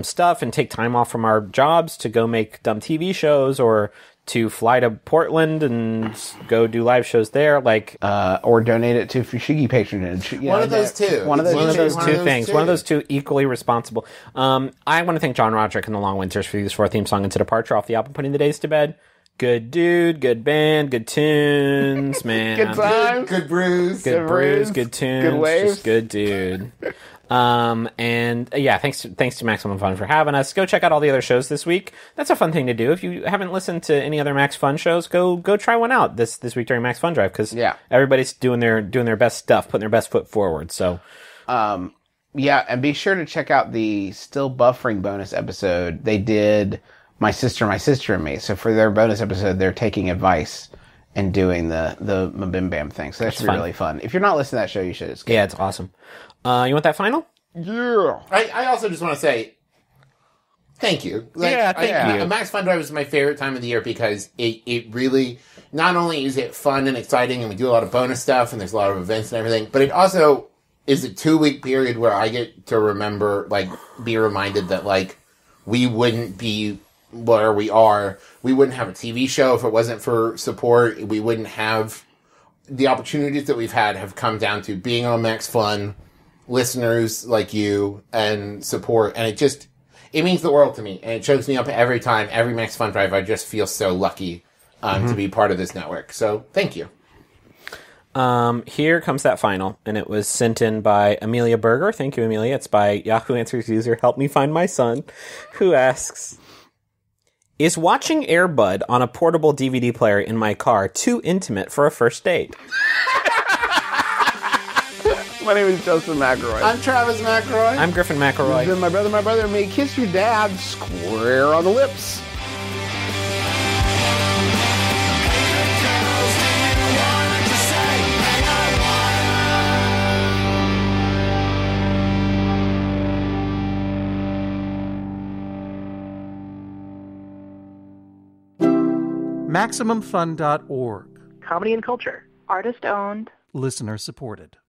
stuff and take time off from our jobs to go make dumb TV shows or to fly to Portland and go do live shows there, like Or donate it to Fushigi patronage. You One know, of those two. One of those one of those One two of those things. two. One of those two equally responsible. I want to thank John Roderick and the Long Winters for these 4 theme song into departure off the album Putting the Days to Bed. Good dude, good band, good tunes, man. Good time. Good bruise. Good brews, good tunes, Good waves. just good dude. Thanks to Maximum Fun for having us. Go check out all the other shows this week. That's a fun thing to do. If you haven't listened to any other Max Fun shows, go try one out this week during MaxFunDrive, because everybody's doing their best stuff, putting their best foot forward. So, and be sure to check out the Still Buffering bonus episode. They did My Sister and Me. So for their bonus episode, they're taking advice and doing the MBMBaM thing. So that's really fun. If you're not listening to that show, you should. Yeah, it's awesome. You want that final? Yeah. I also just want to say thank you. Thank you. MaxFunDrive is my favorite time of the year because it really, not only is it fun and exciting and we do a lot of bonus stuff and there's a lot of events and everything, but it also is a 2-week period where I get to remember, be reminded that, we wouldn't be where we are. We wouldn't have a TV show if it wasn't for support. We wouldn't have the opportunities that we've had have come down to being on Max Fun, listeners like you, and support. And it means the world to me. And it chokes me up every time, every Max FunDrive. I just feel so lucky to be part of this network. So thank you. Here comes that final, and it was sent in by Amelia Berger. Thank you, Amelia. It's by Yahoo Answers user Help Me Find My Son, who asks, is watching Air Bud on a portable DVD player in my car too intimate for a first date? My name is Justin McElroy. I'm Travis McElroy. I'm Griffin McElroy. This is my brother and me. Kiss your dad square on the lips. MaximumFun.org. Comedy and culture. Artist owned. Listener supported.